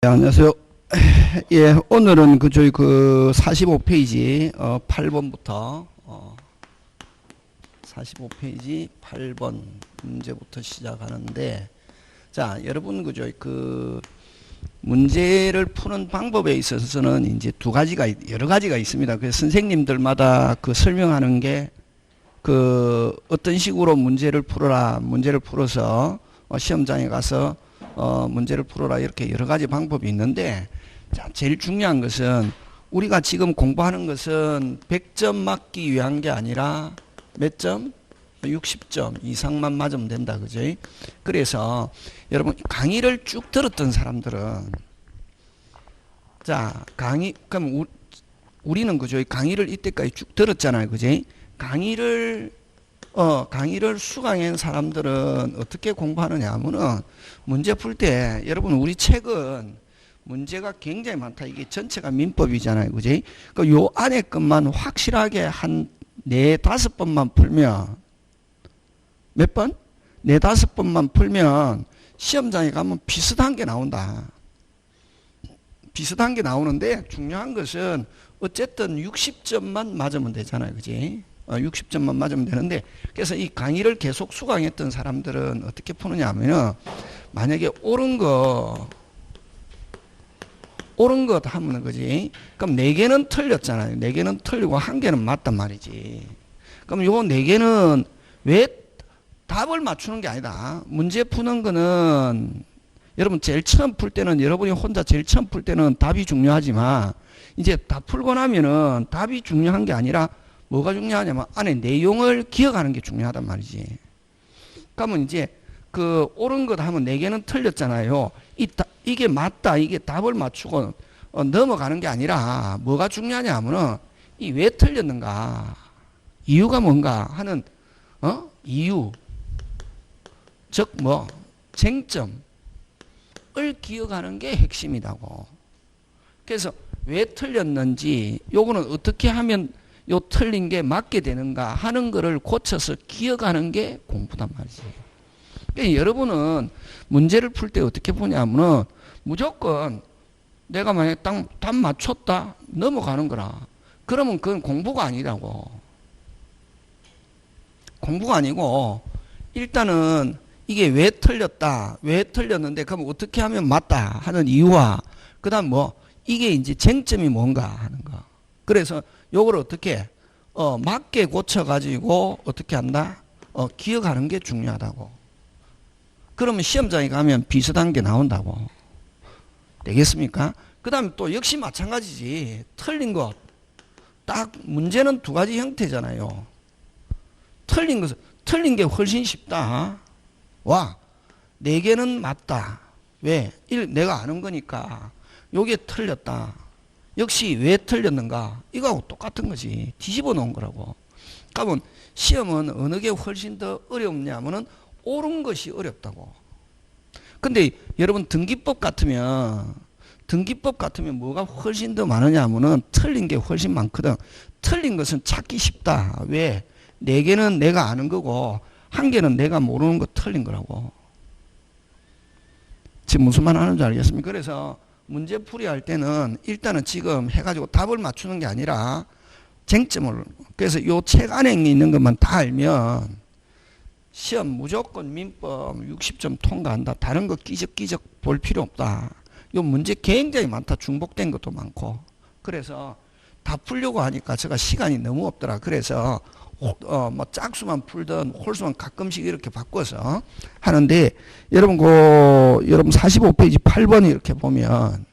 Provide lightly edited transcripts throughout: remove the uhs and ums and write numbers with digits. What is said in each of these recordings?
네, 안녕하세요. 예, 오늘은 저희 45페이지 8번부터 45페이지 8번 문제부터 시작하는데, 자, 여러분 문제를 푸는 방법에 있어서는 이제 여러 가지가 있습니다. 그래서 선생님들마다 설명하는 게 어떤 식으로 문제를 풀어서 시험장에 가서 문제를 풀어라, 이렇게 여러 가지 방법이 있는데, 자, 제일 중요한 것은 우리가 지금 공부하는 것은 100점 맞기 위한 게 아니라 몇 점? 60점 이상만 맞으면 된다, 그죠? 그래서 여러분, 강의를 쭉 들었던 사람들은, 자, 그럼 우리는 그죠? 강의를 이때까지 쭉 들었잖아요, 그죠? 강의를 수강한 사람들은 어떻게 공부하느냐 하면은, 문제 풀 때, 여러분, 우리 책은 문제가 굉장히 많다. 이게 전체가 민법이잖아요. 그지? 요 안에 것만 확실하게 한 4~5번만 풀면, 몇 번? 4~5번만 풀면 시험장에 가면 비슷한 게 나온다. 비슷한 게 나오는데, 중요한 것은 어쨌든 60점만 맞으면 되잖아요. 그지? 60점만 맞으면 되는데, 그래서 이 강의를 계속 수강했던 사람들은 어떻게 푸느냐 하면은, 만약에 옳은 것 하면은, 그지? 그럼 4개는 틀렸잖아요. 4개는 틀리고 1개는 맞단 말이지. 그럼 요 4개는 왜 답을 맞추는 게 아니다. 문제 푸는 거는, 여러분 제일 처음 풀 때는, 여러분이 혼자 제일 처음 풀 때는 답이 중요하지만, 이제 다 풀고 나면은 답이 중요한 게 아니라 뭐가 중요하냐면 안에 내용을 기억하는 게 중요하단 말이지. 그러면 이제 옳은 것 하면 4개는 틀렸잖아요. 이게 맞다, 이게 답을 맞추고 넘어가는 게 아니라 뭐가 중요하냐 하면은, 이 왜 틀렸는가, 이유가 뭔가 하는 이유, 즉 쟁점을 기억하는 게 핵심이라고. 그래서 왜 틀렸는지, 요거는 어떻게 하면 요 틀린 게 맞게 되는가 하는 거를 고쳐서 기억하는 게 공부단 말이지. 그러니까 여러분은 문제를 풀 때 어떻게 보냐면은, 무조건 내가 만약에 답 맞췄다 넘어가는 거라. 그러면 그건 공부가 아니라고. 공부가 아니고, 일단은 이게 왜 틀렸다, 왜 틀렸는데 그럼 어떻게 하면 맞다 하는 이유와, 그 다음 이게 이제 쟁점이 뭔가 하는 거. 그래서 요걸 어떻게 맞게 고쳐가지고 어떻게 한다? 기억하는 게 중요하다고. 그러면 시험장에 가면 비슷한 게 나온다고. 되겠습니까? 그 다음에 또 역시 마찬가지지. 틀린 것. 딱 문제는 2가지 형태잖아요. 틀린 게 훨씬 쉽다. 와, 4개는 맞다. 왜? 내가 아는 거니까. 요게 틀렸다. 역시 왜 틀렸는가? 이거하고 똑같은 거지. 뒤집어 놓은 거라고. 그러면 시험은 어느 게 훨씬 더 어렵냐면은, 옳은 것이 어렵다고. 근데 여러분, 등기법 같으면 뭐가 훨씬 더 많으냐 하면은, 틀린 게 훨씬 많거든. 틀린 것은 찾기 쉽다. 왜? 4개는 내가 아는 거고 1개는 내가 모르는 거 틀린 거라고. 지금 무슨 말 하는지 알겠습니까? 그래서 문제풀이 할 때는 일단은 지금 해가지고 답을 맞추는 게 아니라 쟁점을, 그래서 요 책 안에 있는 것만 다 알면 시험 무조건 민법 60점 통과한다. 다른 거 끼적끼적 볼 필요 없다. 요 문제 굉장히 많다. 중복된 것도 많고. 그래서 다 풀려고 하니까 제가 시간이 너무 없더라. 그래서 짝수만 풀든 홀수만 가끔씩 이렇게 바꿔서 하는데, 여러분 45페이지 8번 이렇게 보면,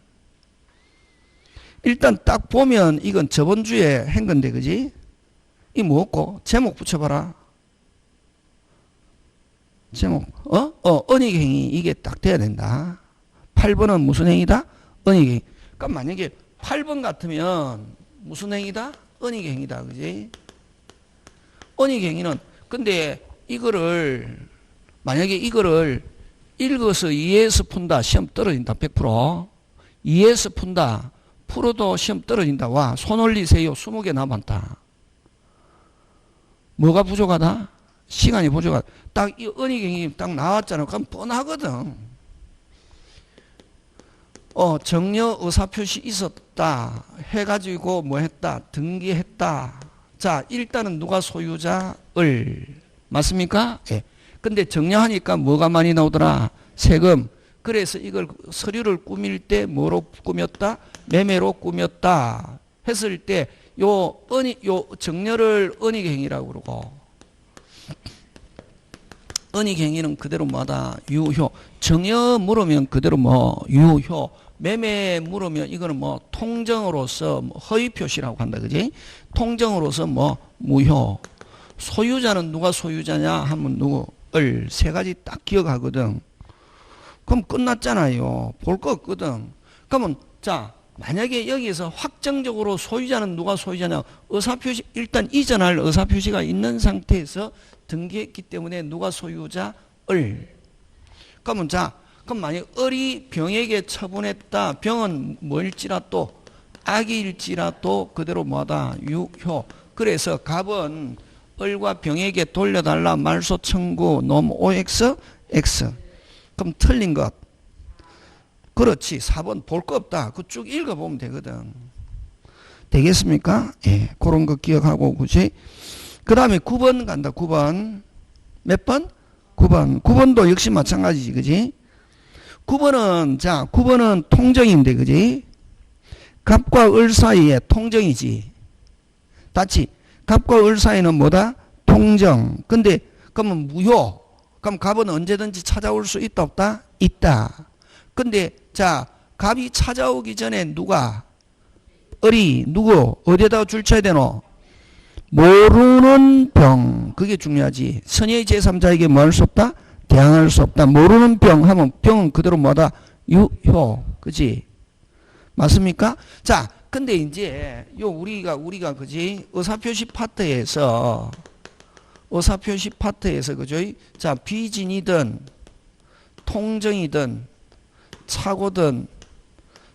일단 딱 보면 이건 저번 주에 한 건데, 그지? 이 뭐고? 제목 붙여봐라. 제목, 언익행위, 이게 딱 돼야 된다. 8번은 무슨 행위다? 언익행위. 그러니까 만약에 8번 같으면 무슨 행위다? 언익행위다. 그지? 언익행위는, 근데 만약에 이거를 읽어서 이해해서 푼다. 시험 떨어진다. 100%. 이해해서 푼다. 풀어도 시험 떨어진다. 와, 손 올리세요. 20개 남았다. 뭐가 부족하다? 시간이 부족하다. 딱 이 언익행위 딱 나왔잖아. 그럼 뻔하거든. 정려 의사표시 있었다 해가지고 뭐 했다? 등기했다. 자, 일단은 누가 소유자? 을. 맞습니까? 예. 근데 정려하니까 뭐가 많이 나오더라? 세금. 그래서 이걸 서류를 꾸밀 때 뭐로 꾸몄다? 매매로 꾸몄다. 했을 때 요 정려를 은닉행위라고 그러고, 은닉행위는 그대로 뭐다? 유효. 정여 물으면 그대로 뭐 유효. 매매 물으면 이거는 뭐 통정으로서 뭐 허위 표시라고 한다. 그지? 통정으로서 뭐 무효. 소유자는 누가 소유자냐 하면 누구? 을. 세 가지 딱 기억하거든. 그럼 끝났잖아요. 볼 거 없거든. 그러면 자, 만약에 여기서 확정적으로 소유자는 누가 소유자냐? 의사표시, 일단 이전할 의사표시가 있는 상태에서 등기했기 때문에 누가 소유자? 을. 그러면 자, 그럼 만약 을이 병에게 처분했다. 병은 뭐일지라도 악일지라도 그대로 뭐다? 유효. 그래서 갑은 을과 병에게 돌려달라. 말소 청구 넘 OX X. 그럼 틀린 것. 그렇지. 4번 볼 거 없다. 그 쭉 읽어보면 되거든. 되겠습니까? 예. 그런 거 기억하고, 그치? 그 다음에 9번 간다. 9번. 몇 번? 9번. 9번도 역시 마찬가지지. 그지? 9번은, 자, 9번은 통정인데, 그지? 갑과 을 사이에 통정이지. 맞지? 갑과 을 사이는 뭐다? 통정. 근데, 그러면 무효. 그럼 갑은 언제든지 찾아올 수 있다, 없다? 있다. 근데, 자, 갑이 찾아오기 전에 누가? 을이, 누구? 어디에다가 줄 쳐야 되노? 모르는 병. 그게 중요하지. 선의의 제3자에게 뭐 할 수 없다? 대항할 수 없다. 모르는 병 하면 병은 그대로 뭐다? 유효. 그지? 맞습니까? 자, 근데 이제, 우리가, 그지? 의사표시 파트에서, 그죠? 자, 비진이든, 통정이든, 착오든,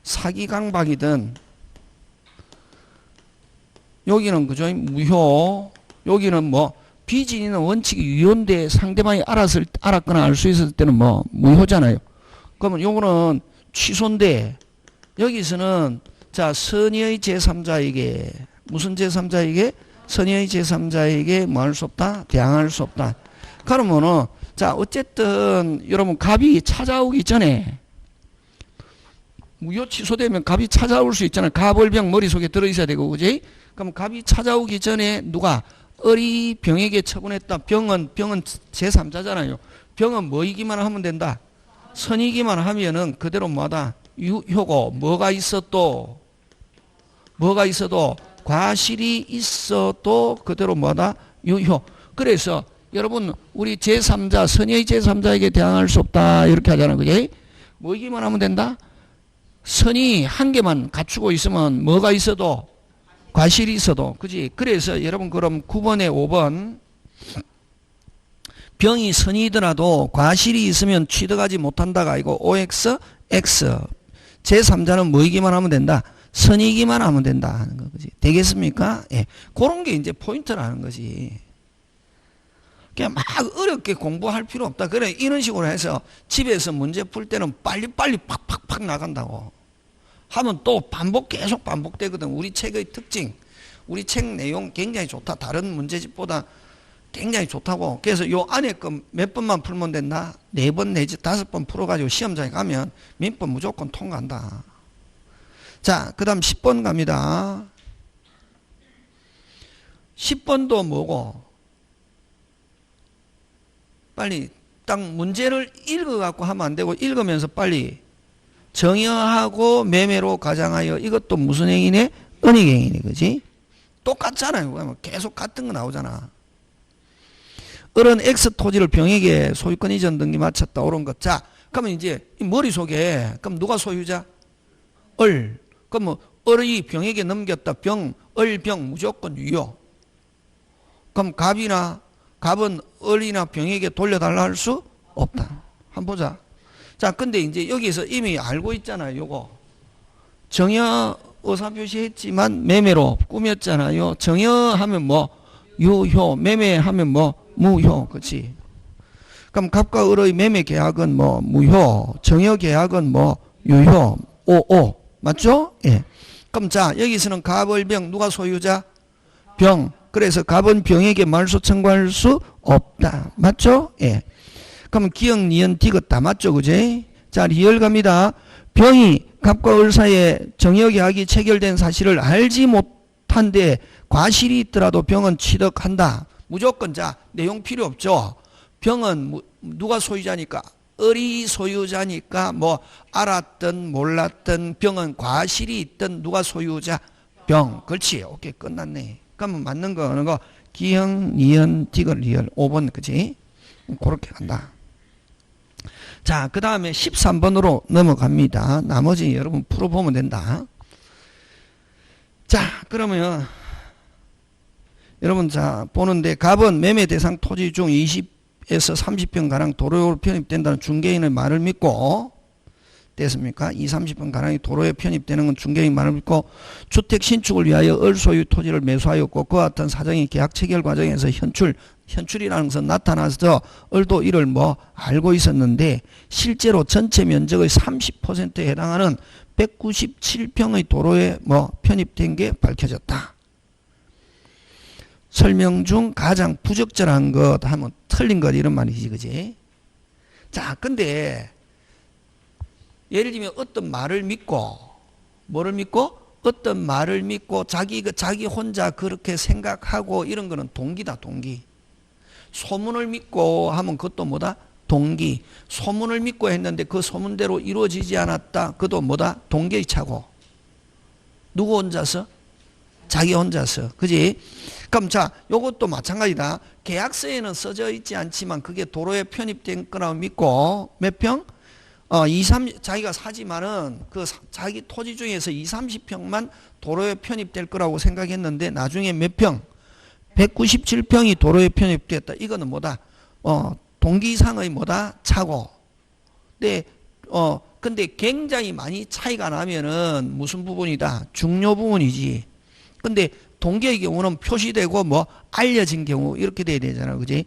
사기강박이든, 여기는 그죠? 무효. 여기는 뭐 비진이는 원칙이 유효인데 상대방이 알았거나 알 수 있을 때는 뭐 무효잖아요. 그러면 요거는 취소인데 여기서는 자, 선의의 제3자에게 무슨 제3자에게? 선의의 제3자에게 뭐 할 수 없다? 대항할 수 없다. 그러면은 자, 어쨌든 여러분 갑이 찾아오기 전에 무효 취소되면 갑이 찾아올 수 있잖아요. 갑을병 머릿속에 들어있어야 되고, 그지? 그럼 갑이 찾아오기 전에 누가? 을이 병에게 처분했다. 병은 제3자잖아요. 병은 뭐이기만 하면 된다? 선이기만 하면은 그대로 뭐다? 유효고, 뭐가 있어도 과실이 있어도 그대로 뭐다? 유효. 그래서 여러분, 우리 제3자, 선의의 제3자에게 대항할 수 없다. 이렇게 하잖아요. 그지? 뭐이기만 하면 된다? 선이 한 개만 갖추고 있으면 뭐가 있어도 과실이 있어도 그지? 그래서 여러분 그럼 9번에 5번 병이 선이더라도 과실이 있으면 취득하지 못한다가 아니고 OX X 제3자는 뭐이기만 하면 된다? 선이기만 하면 된다 하는 거 그지? 되겠습니까? 예. 그런 게 이제 포인트라는 거지. 그냥 막 어렵게 공부할 필요 없다. 그래, 이런 식으로 해서 집에서 문제 풀 때는 빨리빨리 팍팍팍 나간다고. 하면 또 계속 반복되거든. 우리 책의 특징. 우리 책 내용 굉장히 좋다. 다른 문제집보다 굉장히 좋다고. 그래서 요 안에 거 몇 번만 풀면 된다? 4번 내지 5번 풀어가지고 시험장에 가면 몇 번 무조건 통과한다. 자, 그 다음 10번 갑니다. 10번도 뭐고? 빨리 딱 문제를 읽어갖고 하면 안 되고 읽으면서 빨리 정여하고 매매로 가장하여 이것도 무슨 행위네? 은닉행위네. 그지? 똑같잖아요. 계속 같은 거 나오잖아. 을은 X 토지를 병에게 소유권 이전 등기 마쳤다. 옳은 것. 자, 그러면 이제 머릿속에 그럼 누가 소유자? 을. 그럼 뭐 을이 병에게 넘겼다. 을병 무조건 유효. 그럼 갑은 을이나 병에게 돌려달라 할 수 없다. 한번 보자. 자, 근데 이제 여기서 이미 알고 있잖아요. 요거. 정여 의사표시 했지만 매매로 꾸몄잖아요. 정여하면 뭐 유효, 매매하면 뭐 무효. 그치? 그럼 갑과 을의 매매 계약은 뭐 무효, 정여 계약은 뭐 유효. 오. 맞죠? 예. 그럼 자, 여기서는 갑을병 누가 소유자? 병. 그래서 갑은 병에게 말소 청구할 수 없다. 맞죠? 예. 그럼 기역, 니은, 디귿 다 맞죠? 그제? 자, 리얼 갑니다. 병이 갑과 을 사이에 정역약이 체결된 사실을 알지 못한데 과실이 있더라도 병은 취득한다. 무조건 자, 내용 필요 없죠? 병은 누가 소유자니까? 을이 소유자니까 뭐 알았든 몰랐든 병은 과실이 있든 누가 소유자? 병. 그렇지. 오케이. 끝났네. 그러면 맞는 거 어느 거? 기역, 니은, 디귿, 리얼. 5번 그지? 그렇게 간다. 자, 그 다음에 13번으로 넘어갑니다. 나머지 여러분 풀어보면 된다. 자, 그러면 여러분 자 보는데 갑은 매매 대상 토지 중 20에서 30평가량 도로로 편입된다는 중개인의 말을 믿고 됐습니까? 30평 가량이 도로에 편입되는 건 중개인 말을 믿고 주택 신축을 위하여 을 소유 토지를 매수하였고 그와 같은 사정이 계약 체결 과정에서 현출이라는 것은 나타나서 을도 이를 뭐 알고 있었는데 실제로 전체 면적의 30%에 해당하는 197평의 도로에 뭐 편입된 게 밝혀졌다. 설명 중 가장 부적절한 것 하면 틀린 것 이런 말이지, 그지? 자, 근데 예를 들면 어떤 말을 믿고 뭐를 믿고 어떤 말을 믿고 자기 혼자 그렇게 생각하고 이런 거는 동기다, 동기. 소문을 믿고 하면 그것도 뭐다? 동기. 소문을 믿고 했는데 그 소문대로 이루어지지 않았다. 그것도 뭐다? 동기의 차고. 누구 혼자서? 자기 혼자서. 그지? 그럼 자, 요것도 마찬가지다. 계약서에는 써져 있지 않지만 그게 도로에 편입된 거라고 믿고 몇 평? 30, 자기가 사지만은 그 자기 토지 중에서 30평만 도로에 편입될 거라고 생각했는데 나중에 몇 평? 197평이 도로에 편입됐다. 이거는 뭐다? 동기상의 뭐다? 차고. 근데 굉장히 많이 차이가 나면은 무슨 부분이다? 중요 부분이지. 근데 동기의 경우는 표시되고 뭐 알려진 경우 이렇게 돼야 되잖아. 그지?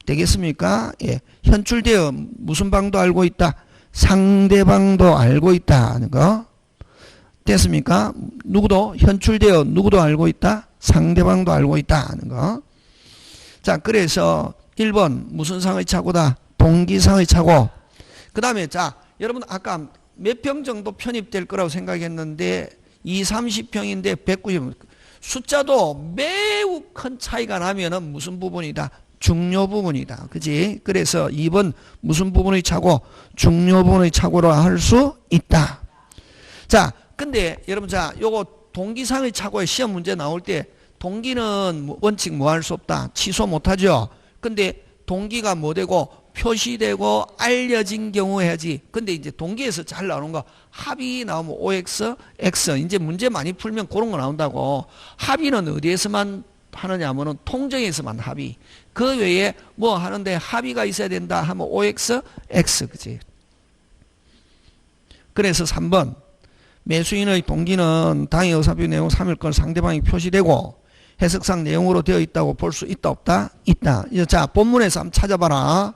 되겠습니까? 예. 현출되어 무슨 방도 알고 있다? 상대방도 알고 있다는 거. 됐습니까? 누구도 현출되어 누구도 알고 있다? 상대방도 알고 있다는 거. 자, 그래서 1번 무슨 상의 차고다? 동기상의 차고. 그 다음에 자, 여러분 아까 몇 평 정도 편입될 거라고 생각했는데 30평인데 190. 숫자도 매우 큰 차이가 나면은 무슨 부분이다? 중요 부분이다. 그지? 그래서 2번 무슨 부분의 차고? 중요 부분의 차고로 할 수 있다. 자, 근데 여러분 자, 요거 동기상의 차고에 시험 문제 나올 때 동기는 원칙 뭐 할 수 없다. 취소 못 하죠. 근데 동기가 뭐 되고 표시되고 알려진 경우 해야지. 근데 이제 동기에서 잘 나오는 거 합의 나오면 OX, X. 이제 문제 많이 풀면 그런 거 나온다고. 합의는 어디에서만 하느냐 하면은 통정에서만 합의. 그 외에 뭐 하는데 합의가 있어야 된다 하면 OX, X. 그지? 그래서 3번. 매수인의 동기는 당해 의사표시 내용 3일권 상대방이 표시되고 해석상 내용으로 되어 있다고 볼 수 있다 없다? 있다. 자, 본문에서 한번 찾아봐라.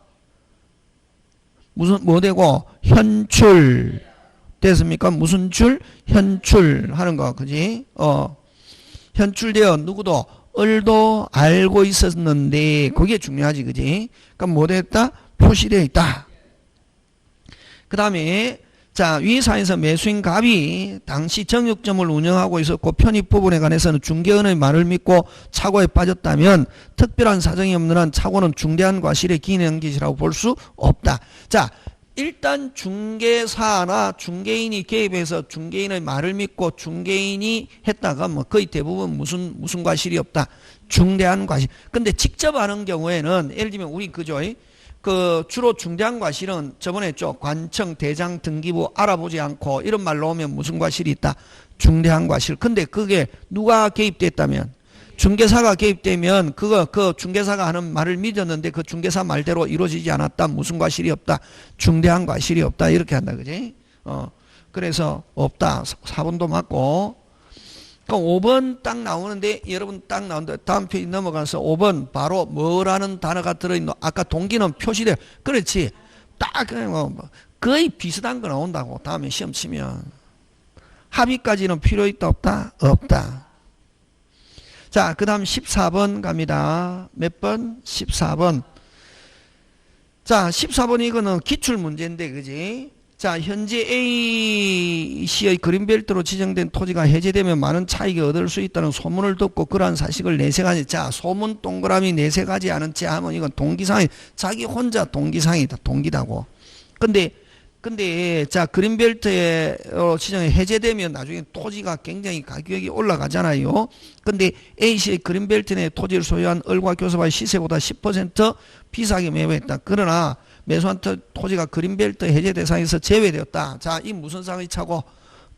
무슨 뭐 되고 현출 됐습니까? 무슨 줄? 현출 하는 거. 그지? 현출되어 누구도 을도 알고 있었는데 그게 중요하지. 그지? 그럼 뭐 됐다? 표시되어 있다. 그 다음에 자, 위 사에서 매수인 갑이 당시 정육점을 운영하고 있었고 편입 부분에 관해서는 중개원의 말을 믿고 착오에 빠졌다면 특별한 사정이 없는 한 착오는 중대한 과실에 기인한 것이라고 볼 수 없다. 자, 일단 중개사나 중개인이 개입해서 중개인의 말을 믿고 중개인이 했다가 뭐 거의 대부분 무슨 과실이 없다. 중대한 과실. 근데 직접 하는 경우에는 예를 들면 우리 그죠? 그 주로 중대한 과실은 저번에 했죠. 관청, 대장, 등기부 알아보지 않고 이런 말로 오면 무슨 과실이 있다? 중대한 과실. 근데 그게 누가 개입됐다면 중개사가 개입되면 그 중개사가 하는 말을 믿었는데 그 중개사 말대로 이루어지지 않았다. 무슨 과실이 없다? 중대한 과실이 없다. 이렇게 한다. 그지? 그래서 없다. 4번도 맞고. 그럼 5번 딱 나오는데 여러분 딱 나온다. 다음 페이지 넘어가서 5번 바로 뭐라는 단어가 들어있노? 아까 동기는 표시돼. 그렇지. 딱 거의 비슷한 거 나온다고. 다음에 시험 치면. 합의까지는 필요 있다 없다? 없다. 자, 그 다음 14번 갑니다. 몇 번? 14번. 자, 14번 이거는 기출문제인데, 그지? 자, 현재 A시의 그린벨트로 지정된 토지가 해제되면 많은 차익을 얻을 수 있다는 소문을 듣고 그러한 사실을 내세가지. 자, 소문 동그라미 내세가지 않은 채 하면 이건 동기상이, 자기 혼자 동기상이다. 동기다고. 근데 자, 그린벨트에 지정이 해제되면 나중에 토지가 굉장히 가격이 올라가잖아요. 근데 A시의 그린벨트 내 토지를 소유한 을과 교섭의 시세보다 10% 비싸게 매매했다. 그러나 매수한 토지가 그린벨트 해제 대상에서 제외되었다. 자, 이 무슨 상의 차고?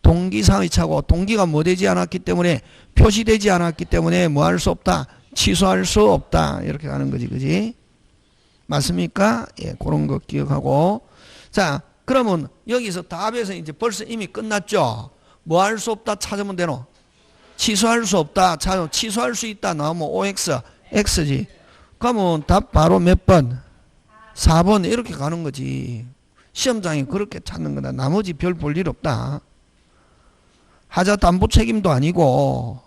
동기상의 차고, 동기가 뭐 되지 않았기 때문에, 표시되지 않았기 때문에 뭐 할 수 없다? 취소할 수 없다. 이렇게 가는 거지, 그지? 맞습니까? 예, 그런 거 기억하고. 자, 그러면 여기서 답에서 이제 벌써 이미 끝났죠? 뭐 할 수 없다 찾으면 되노? 취소할 수 없다 찾으면 취소할 수 있다 나오면 OX, X지. 그러면 답 바로 몇 번? 4번 이렇게 가는 거지. 시험장에 그렇게 찾는 거다. 나머지 별 볼 일 없다. 하자 담보 책임도 아니고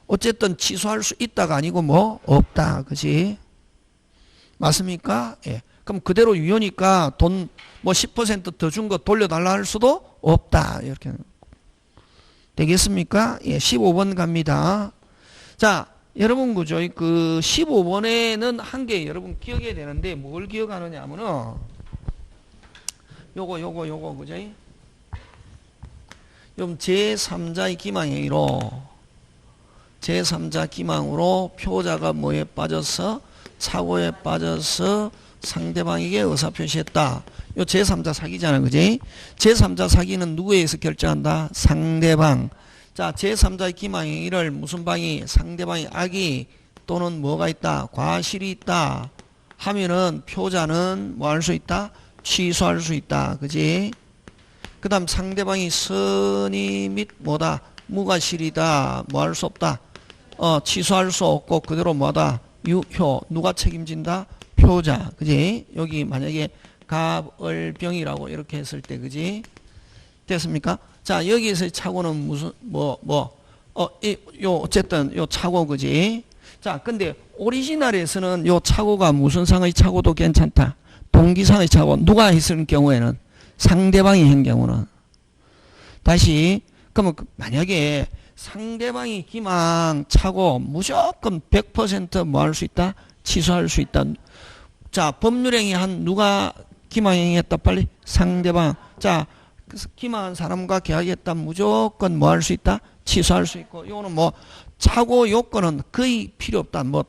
어쨌든 취소할 수 있다가 아니고 뭐 없다. 그지? 맞습니까? 예. 그럼 그대로 유효니까 돈 뭐 10% 더 준 거 돌려달라 할 수도 없다. 이렇게 되겠습니까? 예, 15번 갑니다. 자, 여러분 그죠? 그 15번에는 한 개 여러분 기억해야 되는데 뭘 기억하느냐 하면은 요거 그죠? 좀 제3자의 기망행위로 제3자 기망으로 표자가 뭐에 빠져서 착오에 빠져서 상대방에게 의사표시했다. 요 제3자 사기잖아요. 그지? 제3자 사기는 누구에 의해서 결정한다? 상대방. 자, 제3자의 기망행위를 무슨 방이? 상대방이 악의 또는 뭐가 있다? 과실이 있다 하면은 표자는 뭐 할 수 있다? 취소할 수 있다. 그지? 그 다음 상대방이 선의 및 뭐다? 무과실이다. 뭐 할 수 없다? 취소할 수 없고 그대로 뭐다? 유효. 누가 책임진다? 표자. 그지? 여기 만약에 갑을병이라고 이렇게 했을 때, 그지? 됐습니까? 자, 여기에서의 착오는 무슨, 어쨌든 요 착오, 그지? 자, 근데 오리지널에서는 요 착오가 무슨 상의 착오도 괜찮다. 동기상의 착오. 누가 했을 경우에는? 상대방이 한 경우는. 다시, 그러면 만약에 상대방이 기망 착오 무조건 100% 뭐 할 수 있다? 취소할 수 있다. 자, 법률행위 한 누가 기망행위 했다? 빨리 상대방. 자, 기망한 사람과 계약했다. 무조건 뭐 할 수 있다? 취소할 수 있고. 이거는 뭐 착오 요건은 거의 필요 없다. 뭐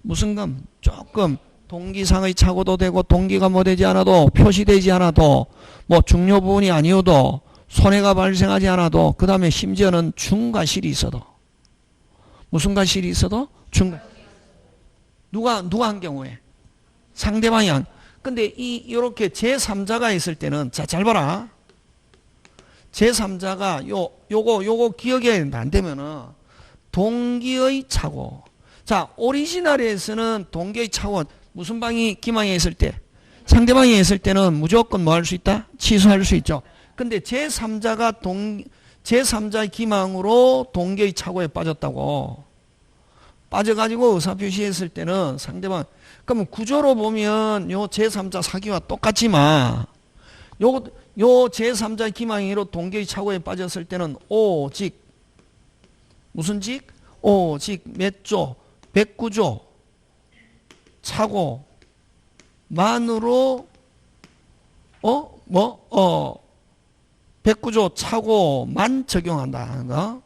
무슨 금 조금 동기상의 착오도 되고 동기가 뭐 되지 않아도 표시되지 않아도 뭐 중요 부분이 아니어도 손해가 발생하지 않아도 그 다음에 심지어는 중과실이 있어도 무슨 과실이 있어도 중과 누가 한 경우에 상대방이 한. 근데 요렇게 제3자가 있을 때는 자, 잘 봐라. 제3자가 요거 기억이 안 되면은 동기의 착오. 자, 오리지널에서는 동기의 착오 무슨 방이 기망에 있을 때? 상대방이 있을 때는 무조건 뭐 할 수 있다? 취소할 수 있죠. 근데 제3자가 제3자의 기망으로 동기의 착오에 빠졌다고. 빠져가지고 의사표시했을 때는 상대방, 그러면 구조로 보면 요 제3자 사기와 똑같지만 요 제3자의 기망행위로 동기의 착오에 빠졌을 때는 오직 무슨 직? 오직 몇 조? 109조 착오만으로 109조 착오만 적용한다는 거.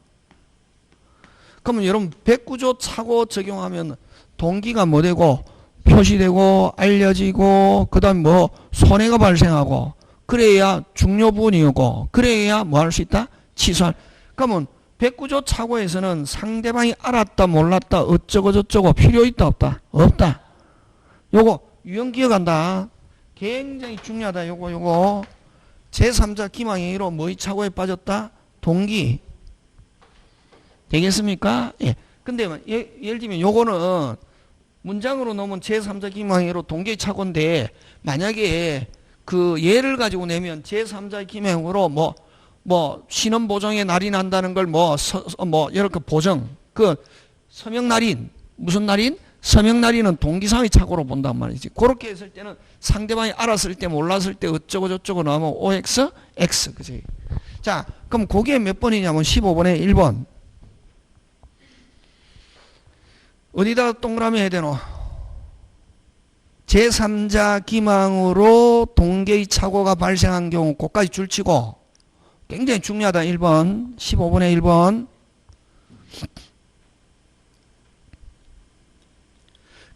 그러면 여러분 109조 착오 적용하면 동기가 뭐 되고 표시되고 알려지고 그 다음 뭐 손해가 발생하고 그래야 중요 부분이고 그래야 뭐 할 수 있다? 취소할. 그러면 109조 착오에서는 상대방이 알았다 몰랐다 어쩌고 저쩌고 필요 있다 없다? 없다. 요거 유형 기억한다. 굉장히 중요하다. 요거 제3자 기망행위로 뭐의 착오에 빠졌다? 동기. 되겠습니까? 예. 근데 예를 들면 요거는 문장으로 넣으면 제3자 기망행위로 동기의 착오인데 만약에 그 예를 가지고 내면 제3자의 기망행위로 뭐 뭐 신원 보정의 날이 난다는 걸 뭐 이렇게 보정 그 서명 날인 무슨 날인 서명 날인은 동기상의 착오로 본단 말이지. 그렇게 했을 때는 상대방이 알았을 때 몰랐을 때 어쩌고 저쩌고 나오면 OX X 그지. 자 그럼 그게 몇 번이냐면 15번에 1번. 어디다가 동그라미 해야 되노? 제3자 기망으로 동계의 착오가 발생한 경우 그까지 줄치고 굉장히 중요하다. 1번 15번에 1번.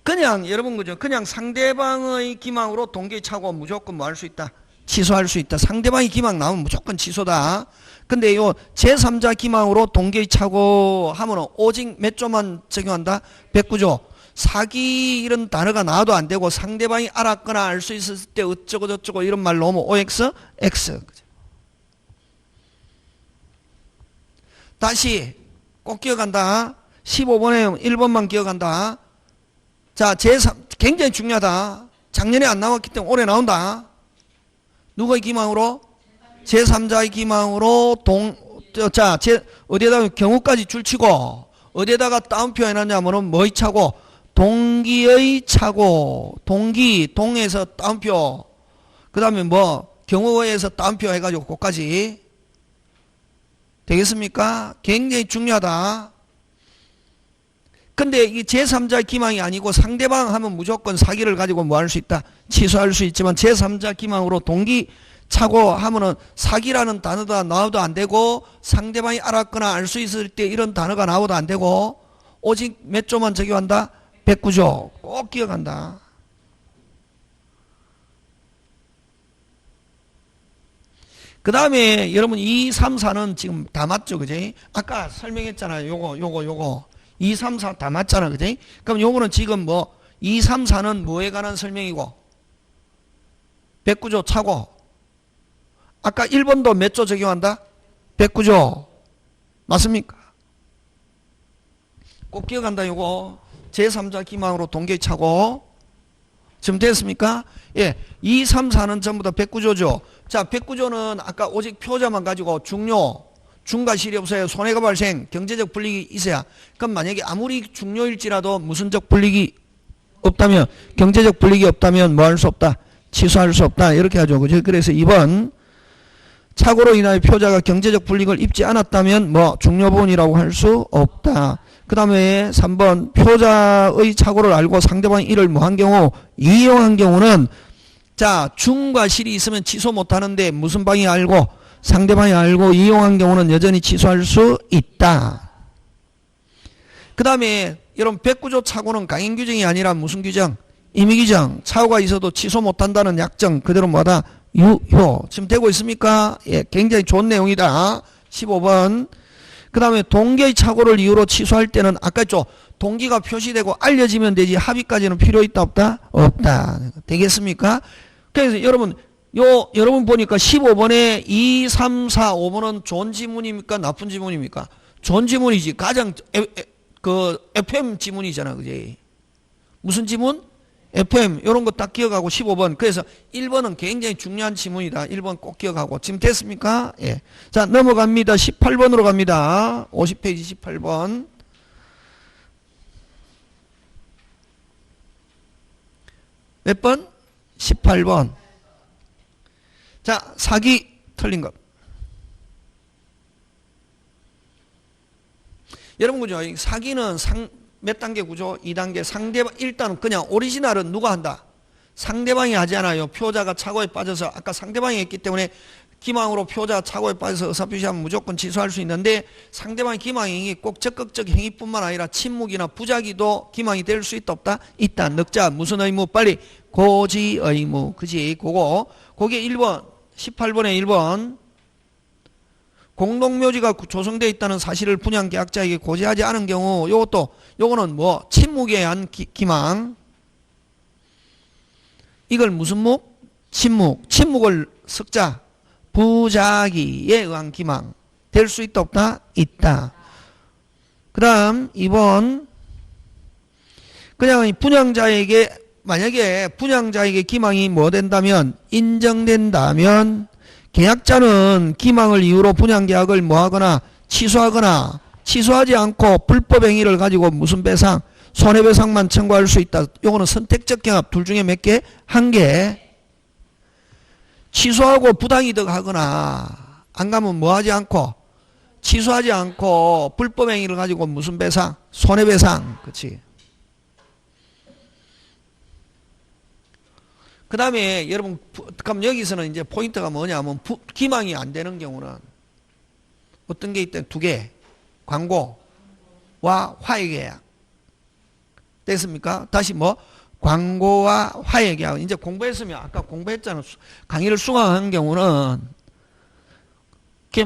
그냥 여러분 그죠? 그냥 상대방의 기망으로 동계의 착오 무조건 뭐 할 수 있다? 취소할 수 있다. 상대방의 기망 나오면 무조건 취소다. 근데 요 제3자 기망으로 동계의 착오 하면은 오직 몇 조만 적용한다? 109조. 사기 이런 단어가 나와도 안 되고 상대방이 알았거나 알 수 있을 때 어쩌고 저쩌고 이런 말 넣으면 OX X. 다시 꼭 기억한다. 15번에 1번만 기억한다. 자, 제3 굉장히 중요하다. 작년에 안 나왔기 때문에 올해 나온다. 누구의 기망으로? 제3자의 기망으로 어디에다가 경우까지 줄치고 어디에다가 따옴표 해놨냐면은 뭐의 차고? 동기의 차고. 동에서 따옴표. 그 다음에 뭐 경우에서 따옴표 해가지고 그까지 되겠습니까? 굉장히 중요하다. 근데 이게 제3자의 기망이 아니고 상대방 하면 무조건 사기를 가지고 뭐 할 수 있다? 취소할 수 있지만 제3자 기망으로 동기 차고 하면은 사기라는 단어가 나와도 안 되고 상대방이 알았거나 알 수 있을 때 이런 단어가 나와도 안 되고 오직 몇 조만 적용한다? 109조. 꼭 기억한다. 그 다음에 여러분 2, 3, 4는 지금 다 맞죠? 그지? 아까 설명했잖아요. 요거. 2, 3, 4 다 맞잖아. 그지? 그럼 요거는 지금 뭐 2, 3, 4는 뭐에 관한 설명이고 109조 차고 아까 1번도 몇 조 적용한다? 109조. 맞습니까? 꼭 기억한다. 요거 제3자 기망으로 동계 차고 지금 됐습니까? 예, 2, 3, 4는 전부 다 109조죠. 자, 109조는 아까 오직 표자만 가지고 중요 중과실이 없어요. 손해가 발생, 경제적 불이익이 있어야. 그럼 만약에 아무리 중요일지라도 무슨적 불이익이 없다면, 경제적 불이익이 없다면 뭐 할 수 없다? 취소할 수 없다. 이렇게 하죠. 그죠? 그래서 2번 착오로 인하여 표자가 경제적 불이익을 입지 않았다면 뭐 중요부분이라고 할 수 없다. 그 다음에 3번 표자의 착오를 알고 상대방이 이를 뭐 한 경우 이용한 경우는 자 중과 실이 있으면 취소 못하는데 무슨 방이 알고 상대방이 알고 이용한 경우는 여전히 취소할 수 있다. 그 다음에 여러분 109조 착오는 강행 규정이 아니라 무슨 규정? 임의 규정. 착오가 있어도 취소 못한다는 약정 그대로 뭐다? 유효. 지금 되고 있습니까? 예, 굉장히 좋은 내용이다. 15번. 그 다음에 동기의 착오를 이유로 취소할 때는 아까 했죠. 동기가 표시되고 알려지면 되지 합의까지는 필요 있다 없다? 없다. 되겠습니까? 그래서 여러분 여러분 보니까 15번에 2, 3, 4, 5번은 좋은 지문입니까? 나쁜 지문입니까? 좋은 지문이지. 가장 FM 지문이잖아. 그지? 무슨 지문? FM 이런 거 딱 기억하고 15번. 그래서 1번은 굉장히 중요한 지문이다. 1번 꼭 기억하고. 지금 됐습니까? 예. 자, 넘어갑니다. 18번으로 갑니다. 50페이지 18번. 몇 번? 18번. 자, 사기 틀린 것. 여러분 그죠? 사기는 몇 단계 구조? 2단계. 상대방 일단 그냥 오리지널은 누가 한다? 상대방이 하지 않아요. 표자가 착오에 빠져서 아까 상대방이 했기 때문에 기망으로 표자가 착오에 빠져서 의사표시하면 무조건 취소할 수 있는데 상대방의 기망이 꼭 적극적 행위뿐만 아니라 침묵이나 부작위도 기망이 될 수 있다 없다? 있다. 넉자 무슨 의무? 빨리 고지 의무. 그지? 그게 1번 18번에 1번 공동묘지가 조성되어 있다는 사실을 분양계약자에게 고지하지 않은 경우 요거는 뭐 침묵에 의한 기망. 이걸 무슨 묵? 침묵을 섞자 부작위에 의한 기망 될 수 있다 없다? 있다. 그 다음 2번 그냥 만약에 분양자에게 기망이 뭐 된다면 인정된다면 계약자는 기망을 이유로 분양계약을 뭐하거나 취소하거나 취소하지 않고 불법 행위를 가지고 무슨 배상? 손해배상만 청구할 수 있다. 요거는 선택적 경합 둘 중에 몇 개? 한 개. 취소하고 부당이득 하거나 안 가면 뭐 하지 않고 취소하지 않고 불법 행위를 가지고 무슨 배상? 손해배상. 그치? 그 다음에 여러분, 그럼 여기서는 이제 포인트가 뭐냐면 기망이 안 되는 경우는 어떤 게 있다? 두 개. 광고와 화해계약. 됐습니까? 다시 뭐? 광고와 화해계약. 이제 공부했으면 아까 공부했잖아. 강의를 수강한 경우는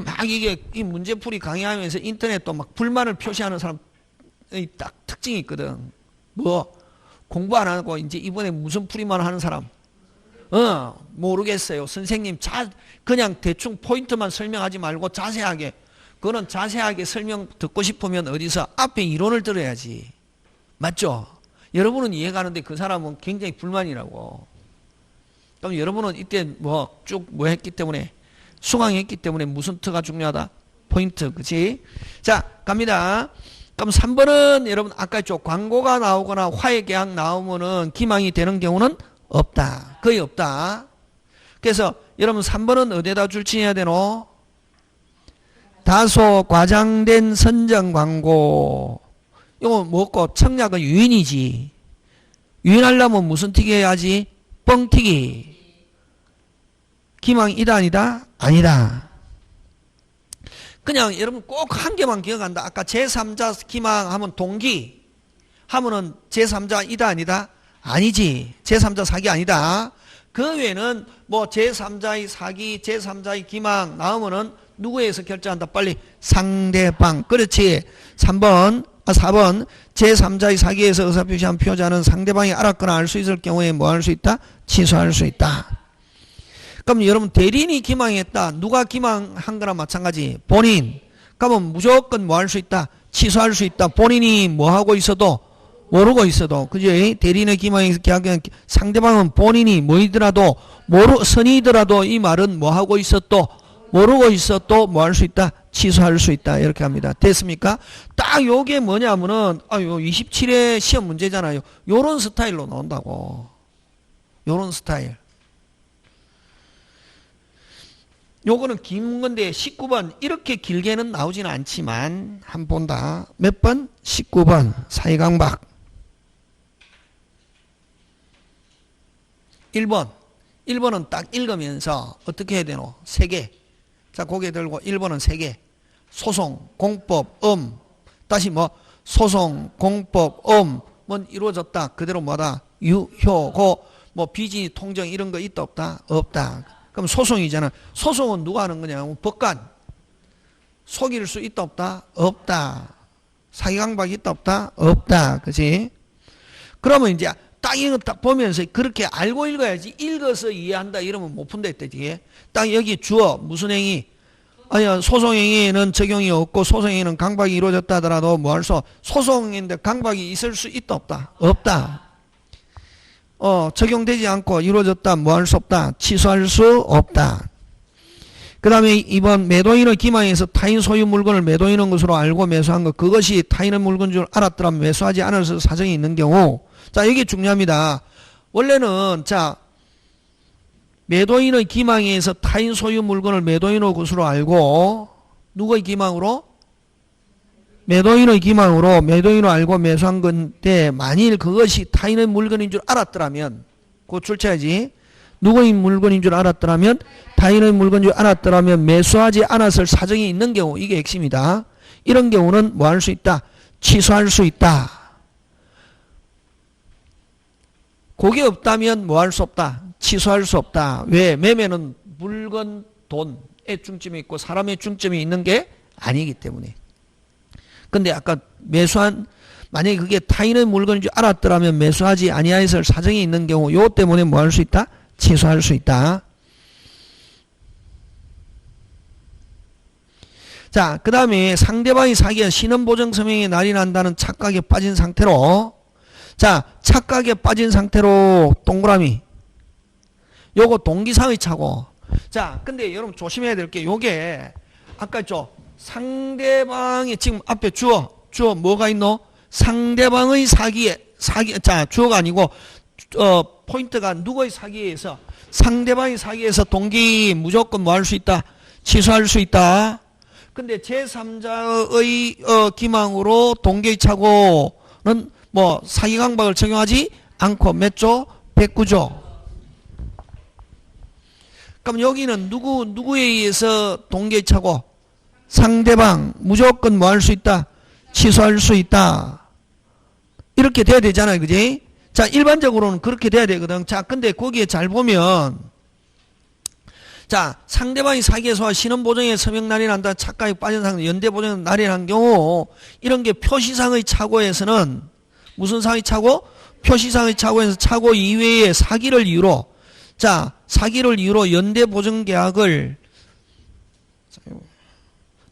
막 이게 이 문제풀이 강의하면서 인터넷도 막 불만을 표시하는 사람이 딱 특징이 있거든. 뭐? 공부 안 하고 이제 이번에 무슨 풀이만 하는 사람? 모르겠어요. 선생님, 그냥 대충 포인트만 설명하지 말고 자세하게. 그거는 자세하게 설명 듣고 싶으면 어디서 앞에 이론을 들어야지. 맞죠? 여러분은 이해가는데 그 사람은 굉장히 불만이라고. 그럼 여러분은 이때 뭐 쭉 뭐 했기 때문에 수강했기 때문에 무슨 트가 중요하다? 포인트. 그치? 자, 갑니다. 그럼 3번은 여러분 아까 했죠. 광고가 나오거나 화해계약 나오면은 기망이 되는 경우는 없다. 거의 없다. 그래서 여러분 3번은 어디에다 줄치해야 되노? 다소 과장된 선정 광고. 이거 뭐고 청약은 유인이지. 유인하려면 무슨 튀기 해야지? 뻥튀기. 기망이다 아니다? 아니다. 그냥 여러분 꼭 한 개만 기억한다. 아까 제3자 기망하면 동기 하면은 제3자이다 아니다? 아니지. 제3자 사기 아니다. 그 외에는 뭐 제3자의 사기, 제3자의 기망 나오면은 누구에서 결정한다? 빨리 상대방. 그렇지. 4번 제3자의 사기에서 의사표시한 피해자는 상대방이 알았거나 알 수 있을 경우에 뭐 할 수 있다? 취소할 수 있다. 그럼 여러분 대리인이 기망했다. 누가 기망한 거나 마찬가지. 본인. 그러면 무조건 뭐 할 수 있다? 취소할 수 있다. 본인이 뭐 하고 있어도 모르고 있어도. 그지? 대리인의 기망에서 계약한 상대방은 본인이 뭐이더라도 선이더라도 이 말은 뭐 하고 있어도 모르고 있어도 뭐 할 수 있다? 취소할 수 있다. 이렇게 합니다. 됐습니까? 딱 요게 뭐냐면은 요 27회 시험 문제잖아요. 요런 스타일로 나온다고. 요런 스타일. 요거는 긴 건데 19번 이렇게 길게는 나오지는 않지만 한 번 본다. 몇 번? 19번 사이강박. 1번은 딱 읽으면서 어떻게 해야 되노? 3개. 자, 고개 들고 1번은 3개. 소송, 공법, 다시 뭐 소송, 공법, 뭐 이루어졌다. 그대로 뭐다? 유효고 뭐 비지 통정 이런 거 있다 없다? 없다. 그럼 소송이잖아. 소송은 누가 하는 거냐? 법관. 속일 수 있다 없다? 없다. 사기강박이 있다 없다? 없다. 그치? 그러면 이제 딱 이거 딱 보면서 그렇게 알고 읽어야지. 읽어서 이해한다 이러면 못 푼다 했대 뒤에. 딱 여기 주어 무슨 행위? 아니야, 소송행위에는 적용이 없고 소송행위는 강박이 이루어졌다 하더라도 뭐 할 수? 소송인데 강박이 있을 수 있다 없다? 없다. 적용되지 않고 이루어졌다 뭐 할 수 없다? 취소할 수 없다. 그 다음에 이번 매도인의 기망에서 타인 소유 물건을 매도인의 것으로 알고 매수한 것, 그것이 타인의 물건인 줄 알았더라면 매수하지 않아서 사정이 있는 경우. 자, 이게 중요합니다. 원래는 자, 매도인의 기망에서 타인 소유 물건을 매도인의 것으로 알고 누구의 기망으로? 매도인의 기망으로 매도인으로 알고 매수한 건데 만일 그것이 타인의 물건인 줄 알았더라면 그거 출제하지. 누구의 물건인 줄 알았더라면 타인의 물건인 줄 알았더라면 매수하지 않았을 사정이 있는 경우, 이게 핵심이다. 이런 경우는 뭐 할 수 있다? 취소할 수 있다. 그게 없다면 뭐 할 수 없다? 취소할 수 없다. 왜? 매매는 물건, 돈에 중점이 있고 사람의 중점이 있는 게 아니기 때문에. 근데 아까 매수한, 만약에 그게 타인의 물건인 줄 알았더라면 매수하지 아니하였을 사정이 있는 경우, 요 때문에 뭐 할 수 있다? 취소할 수 있다. 자, 그 다음에 상대방이 사기한 신원보증서명에 날인한다는 착각에 빠진 상태로, 자, 착각에 빠진 상태로 동그라미. 요거 동기상의 차고, 자, 근데 여러분 조심해야 될 게 요게 아까 저 상대방이 지금 앞에 주어 뭐가 있노? 상대방의 사기 자, 주어가 아니고 포인트가 누구의 사기에 의해서 상대방의 사기에 의해서 동기 무조건 뭐 할 수 있다? 취소할 수 있다. 근데 제3자의 기망으로 동기의 착오는 뭐 사기 강박을 적용하지 않고 몇 조? 109조. 그럼 여기는 누구에 의해서 동기의 착오? 상대방 무조건 뭐 할 수 있다? 취소할 수 있다. 이렇게 돼야 되잖아요. 그지? 자, 일반적으로는 그렇게 돼야 되거든. 자, 근데 거기에 잘 보면 자, 상대방이 사기에서 신원보정에 서명 날인한다. 착각에 빠진 상대 연대보정 날인한 경우 이런 게 표시상의 착오에서는 무슨 상의 착오? 표시상의 착오에서 착오 이외의 사기를 이유로 자, 사기를 이유로 연대보정계약을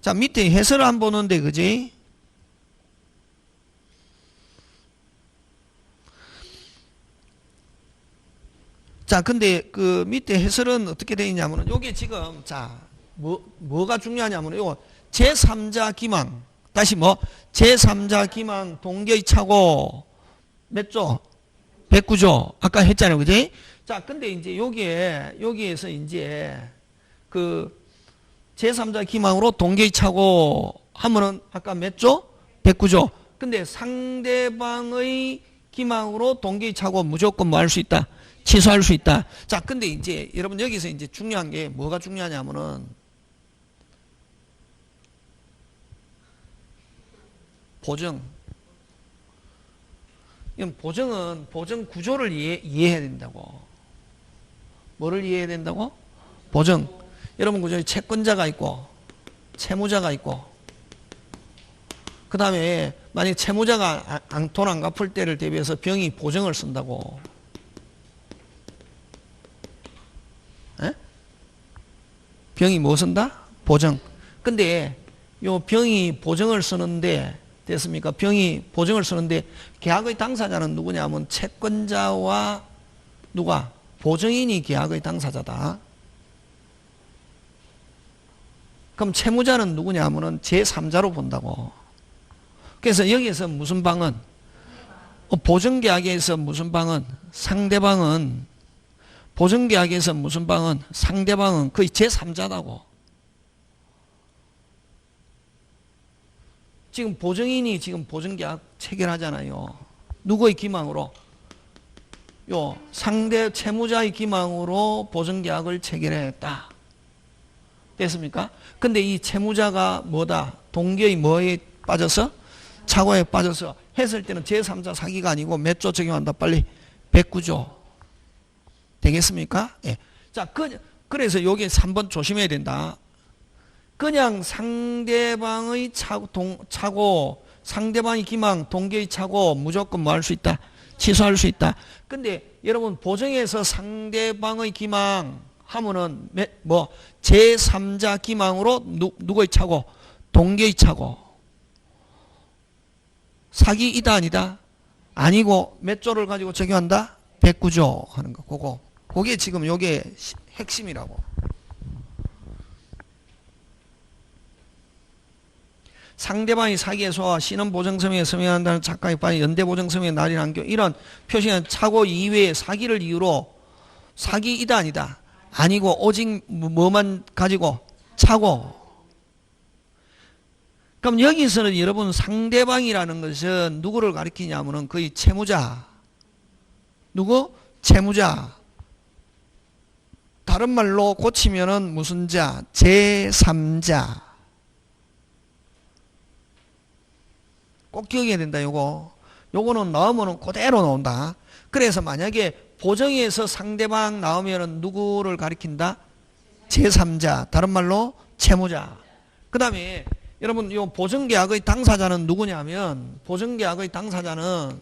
자, 밑에 해설을 한번 보는데 그지? 자, 근데 그 밑에 해설은 어떻게 되어 있냐면은 요게 지금 자, 뭐가 중요하냐면은 요거 제3자 기망 다시 뭐 제3자 기망 동기의 착오 몇 조? 109조. 아까 했잖아요. 그지? 자, 근데 이제 여기에서 이제 그 제3자 기망으로 동기의 착오 하면은 아까 몇 조? 109조. 근데 상대방의 기망으로 동기의 착오 무조건 뭐 할 수 있다? 취소할 수 있다. 자, 근데 이제 여러분 여기서 이제 중요한 게 뭐가 중요하냐면은 보정. 이건 보정은 보정 구조를 이해해야 된다고. 뭐를 이해해야 된다고? 보정. 여러분 그저 채권자가 있고 채무자가 있고 그 다음에 만약 채무자가 돈 안 갚을 때를 대비해서 병이 보정을 쓴다고. 에? 병이 뭐 쓴다? 보정. 근데 요 병이 보정을 쓰는데 됐습니까? 병이 보정을 쓰는데 계약의 당사자는 누구냐면 채권자와 누가? 보정인이 계약의 당사자다. 그럼 채무자는 누구냐면은 제3자로 본다고. 그래서 여기에서 무슨 방은? 보정계약에서 무슨 방은? 상대방은 보정계약에서 무슨 방은? 상대방은 거의 제3자다고. 지금 보정인이 지금 보정계약 체결하잖아요. 누구의 기망으로? 요 상대 채무자의 기망으로 보정계약을 체결했다. 됐습니까? 근데 이 채무자가 뭐다? 동기의 뭐에 빠져서? 착오에 빠져서 했을 때는 제3자 사기가 아니고 몇 조 적용한다? 빨리 109조. 되겠습니까? 예. 자, 그래서 여기 3번 조심해야 된다. 그냥 상대방의 착오, 상대방의 기망, 동기의 착오 무조건 뭐 할 수 있다? 취소할 수 있다. 근데 여러분 보정에서 상대방의 기망 하면은 뭐 제3자 기망으로 누구의 착오? 동기의 착오. 사기이다 아니다? 아니고 몇 조를 가지고 적용한다? 109조 하는 거. 그게 지금 요게 핵심이라고. 상대방이 사기에 소화 신원보정서명에 서명한다는 착각에 빠진 연대보정서명에 날인한 경우 이런 표시는 착오 이외의 사기를 이유로 사기이다 아니다? 아니고 오직 뭐만 가지고? 착오. 그럼 여기서는 여러분 상대방이라는 것은 누구를 가리키냐면은 거의 채무자. 누구? 채무자. 다른 말로 고치면은 무슨 자? 제3자. 꼭 기억해야 된다. 요거는 나오면은 그대로 나온다. 그래서 만약에 보정에서 상대방 나오면은 누구를 가리킨다? 제3자. 다른 말로 채무자. 그 다음에 여러분 요 보정계약의 당사자는 누구냐면 보정계약의 당사자는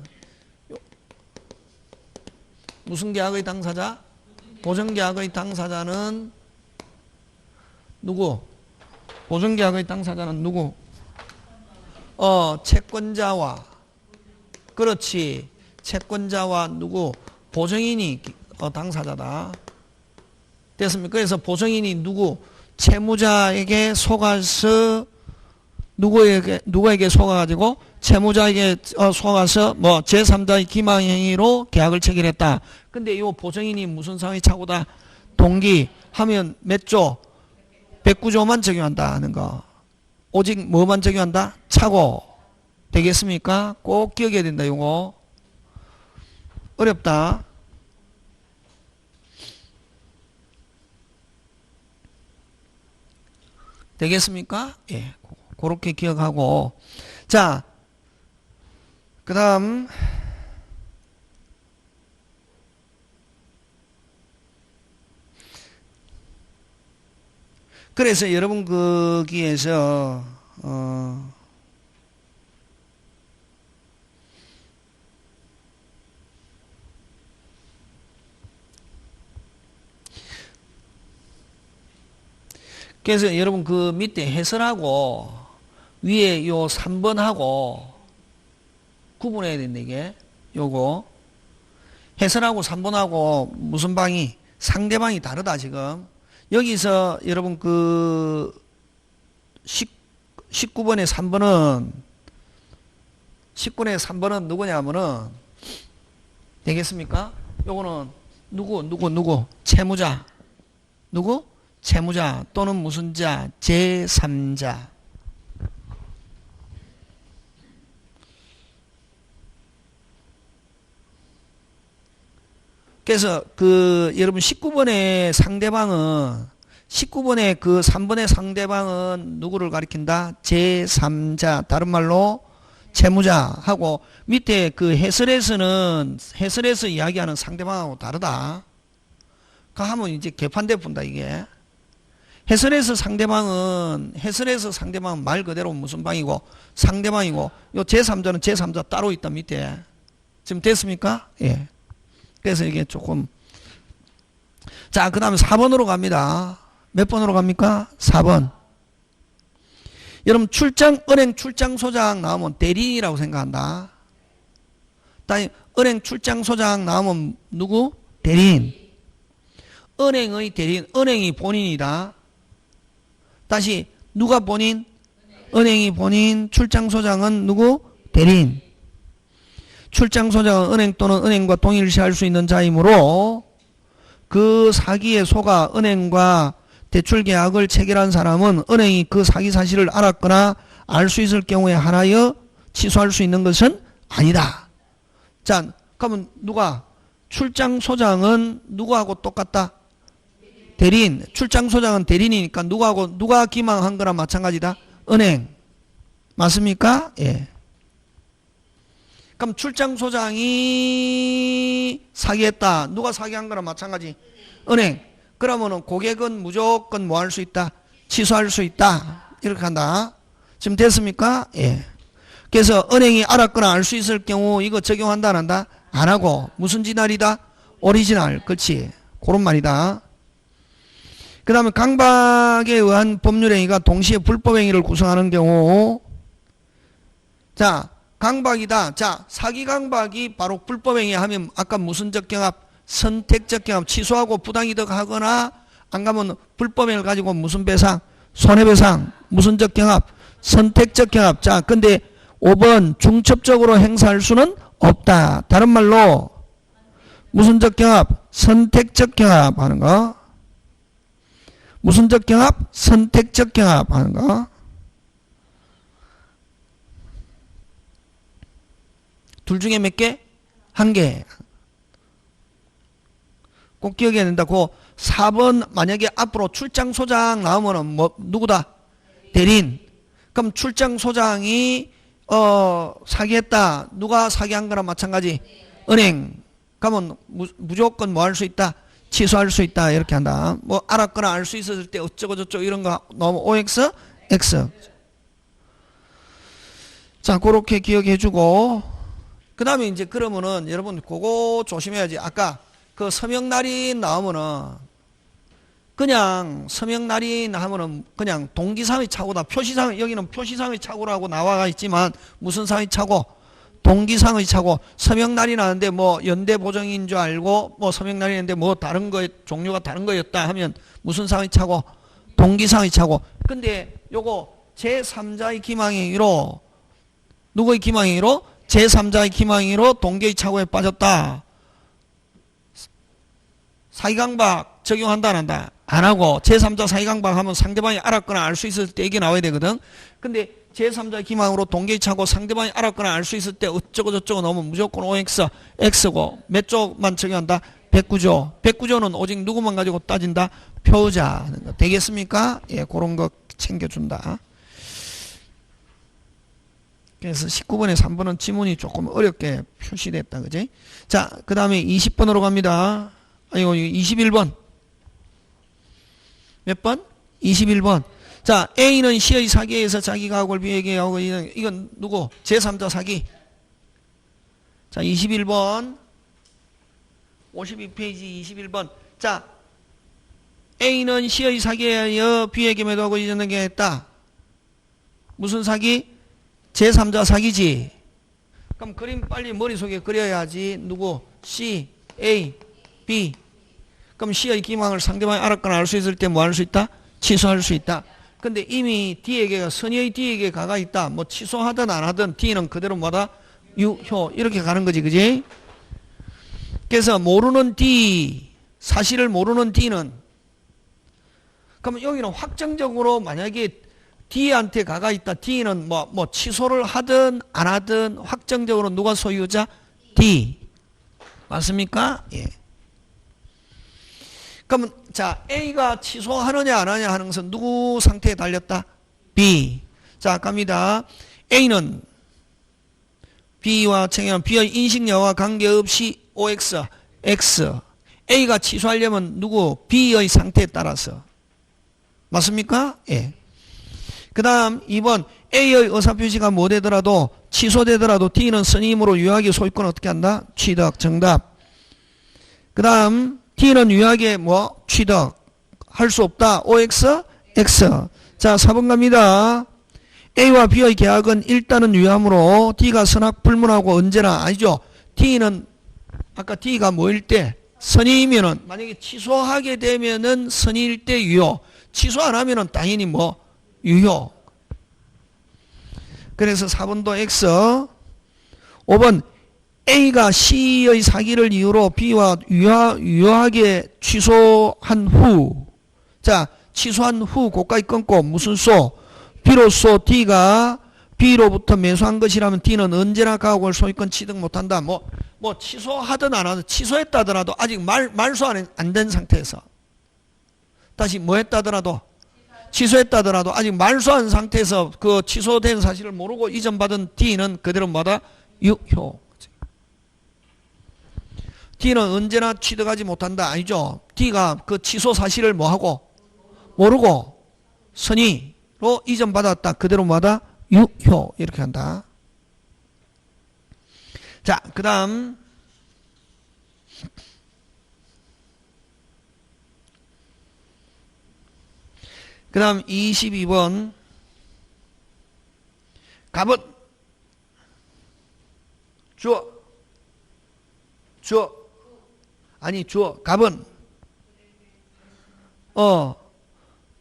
무슨 계약의 당사자? 보정계약의 당사자는 누구? 보정계약의 당사자는 누구? 채권자와 그렇지 채권자와 누구? 보정인이 당사자다. 됐습니까? 그래서 보증인이 누구? 채무자에게 속아서 누구에게 속아가지고 채무자에게 속아서 뭐 제3자의 기망행위로 계약을 체결했다. 근데 이 보증인이 무슨 상황이 차고다? 동기 하면 몇 조? 109조만 적용한다 하는 거. 오직 뭐만 적용한다? 차고. 되겠습니까? 꼭 기억해야 된다. 이거 어렵다. 되겠습니까? 예, 그렇게 기억하고. 자, 그 다음 그래서 여러분 거기에서 그래서 여러분 그 밑에 해설하고 위에 요 3번하고 구분해야 된다. 이게 요거 해설하고 3번하고 무슨 방이 상대방이 다르다. 지금 여기서 여러분 그 19번의 3번은 19번의 3번은 누구냐면은 되겠습니까? 요거는 누구 채무자. 누구? 채무자 또는 무슨 자? 제3자. 그래서 그 여러분 19번의 상대방은 19번의 그 3번의 상대방은 누구를 가리킨다? 제3자. 다른 말로 채무자하고 밑에 그 해설에서 이야기하는 상대방하고 다르다. 그 하면 이제 개판돼 본다 이게. 해설에서 상대방은 말 그대로 무슨 방이고 상대방이고 요 제3자는 제3자 따로 있다 밑에. 지금 됐습니까? 예. 그래서 이게 조금 자, 그 다음에 4번으로 갑니다. 몇 번으로 갑니까? 4번. 여러분 은행 출장소장 나오면 대리인이라고 생각한다. 다시 은행 출장소장 나오면 누구? 대리인. 은행의 대리인, 은행이 본인이다. 다시 누가 본인? 은행이 본인. 출장소장은 누구? 대리인. 출장소장은 은행 또는 은행과 동일시할 수 있는 자이므로 그 사기에 속아 은행과 대출계약을 체결한 사람은 은행이 그 사기 사실을 알았거나 알 수 있을 경우에 한하여 취소할 수 있는 것은 아니다. 자, 그러면 누가? 출장소장은 누구하고 똑같다? 대리인. 출장소장은 대리인이니까 누가 기망한 거나 마찬가지다? 은행. 맞습니까? 예. 그럼 출장소장이 사기했다. 누가 사기한 거나 마찬가지? 은행. 그러면은 고객은 무조건 뭐 할 수 있다? 취소할 수 있다. 이렇게 한다. 지금 됐습니까? 예. 그래서 은행이 알았거나 알 수 있을 경우 이거 적용한다 안 한다? 안 하고 무슨 진할이다? 오리지널. 그렇지. 그런 말이다. 그 다음에 강박에 의한 법률행위가 동시에 불법행위를 구성하는 경우 자 강박이다. 자 사기 강박이 바로 불법행위 하면 아까 무슨 적경합? 선택적 경합. 취소하고 부당이득 하거나 안 가면 불법행위를 가지고 무슨 배상? 손해배상. 무슨 적경합? 선택적 경합. 자 근데 5번 중첩적으로 행사할 수는 없다. 다른 말로 무슨 적경합? 선택적 경합 하는 거. 무슨적 경합? 선택적 경합 하는 거. 둘 중에 몇 개? 한 개. 꼭 기억해야 된다. 그 4번 만약에 앞으로 출장소장 나오면은 뭐 누구다? 대리인. 그럼 출장소장이 사기했다. 누가 사기한 거나 마찬가지? 은행. 그러면 무조건 뭐 할 수 있다? 취소할 수 있다. 이렇게 한다. 뭐 알았거나 알 수 있었을 때 어쩌고 저쩌고 이런 거 너무 OX, X. 자, 그렇게 기억해 주고 그 다음에 이제 그러면은 여러분 그거 조심해야지. 아까 그 서명날인 나오면은 그냥 서명날인 하면은 그냥 동기상의 착오다. 표시상 여기는 표시상의 착오라고 나와 있지만 무슨 상의 착오? 동기상의 차고 서명날이 나는데 뭐 연대 보정인 줄 알고 뭐 서명날이 있는데 뭐 다른 거 종류가 다른 거였다 하면 무슨 상의 차고 동기상의 차고. 근데 요거 제3자의 기망행위로 누구의 기망행위로? 제3자의 기망행위로 동계의 착오에 빠졌다. 사기강박 적용한다 안 한다? 안 하고 제3자 사기강박 하면 상대방이 알았거나 알 수 있을 때 이게 나와야 되거든. 근데 제3자의 기망으로 동계의 착오 상대방이 알았거나 알 수 있을 때 어쩌고 저쩌고 나오면 무조건 OX, X고 몇 조만 적용한다? 109조. 109조는 오직 누구만 가지고 따진다? 표자. 되겠습니까? 예, 그런 거 챙겨준다. 그래서 19번에 3번은 지문이 조금 어렵게 표시됐다. 그지? 자, 그 다음에 20번으로 갑니다. 아이고, 21번. 몇 번? 21번. 자, A는 C의 사기에서 자기가 하고 B에게 하고, 이건 누구? 제3자 사기. 자, 21번. 52페이지 21번. 자, A는 C의 사기에 이어 B에게 매도하고 이전에게 했다. 무슨 사기? 제3자 사기지. 그럼 그림 빨리 머릿속에 그려야지. 누구? C, A, B. 그럼 C의 기망을 상대방이 알았거나 알 수 있을 때 뭐 할 수 있다? 취소할 수 있다. 근데 이미 D에게, 선의의 D에게 가가 있다. 뭐 취소하든 안 하든 D는 그대로 뭐다? 유효. 이렇게 가는 거지. 그지? 그래서 모르는 D, 사실을 모르는 D는, 그러면 여기는 확정적으로 만약에 D한테 가가 있다. D는 뭐 취소를 하든 안 하든 확정적으로 누가 소유자? D. 맞습니까? 예. 그러면 자, A가 취소하느냐 안 하느냐 하는 것은 누구 상태에 달렸다? B. 자, 갑니다. A는 B와 청약, B의 인식여와 관계없이 OX, X. A가 취소하려면 누구? B의 상태에 따라서. 맞습니까? 예. 그 다음 2번 A의 의사표시가 뭐 되더라도 취소되더라도 D는 선임으로 유효하게 소유권 어떻게 한다? 취득. 정답. 그 다음 D는 유효하게 뭐? 취득. 할 수 없다. OX, X. 자, 4번 갑니다. A와 B의 계약은 일단은 유효하므로 D가 선악 불문하고 언제나 아니죠. D는 아까 D가 뭐일 때? 선임이면은 만약에 취소하게 되면은 선임일 때 유효. 취소 안 하면은 당연히 뭐? 유효. 그래서 4번도 X. 5번 A가 C의 사기를 이유로 B와 유효하게 취소한 후, 자, 취소한 후 고가에 끊고 무슨 소? 비로소 D가 B로부터 매수한 것이라면 D는 언제나 가옥을 소유권 취득 못한다. 뭐 취소하든 안 하든 취소했다 하더라도 아직 말소 안 된 상태에서, 다시 뭐 했다 하더라도 취소했다 하더라도 아직 말소한 상태에서 그 취소된 사실을 모르고 이전받은 D는 그대로 뭐다? 유효. D는 언제나 취득하지 못한다. 아니죠. D가 그 취소 사실을 뭐하고? 모르고 선의로 이전받았다. 그대로 뭐다? 유효. 이렇게 한다. 자, 그 다음 그 다음 22번 갑은 주어 아니 주어 갑은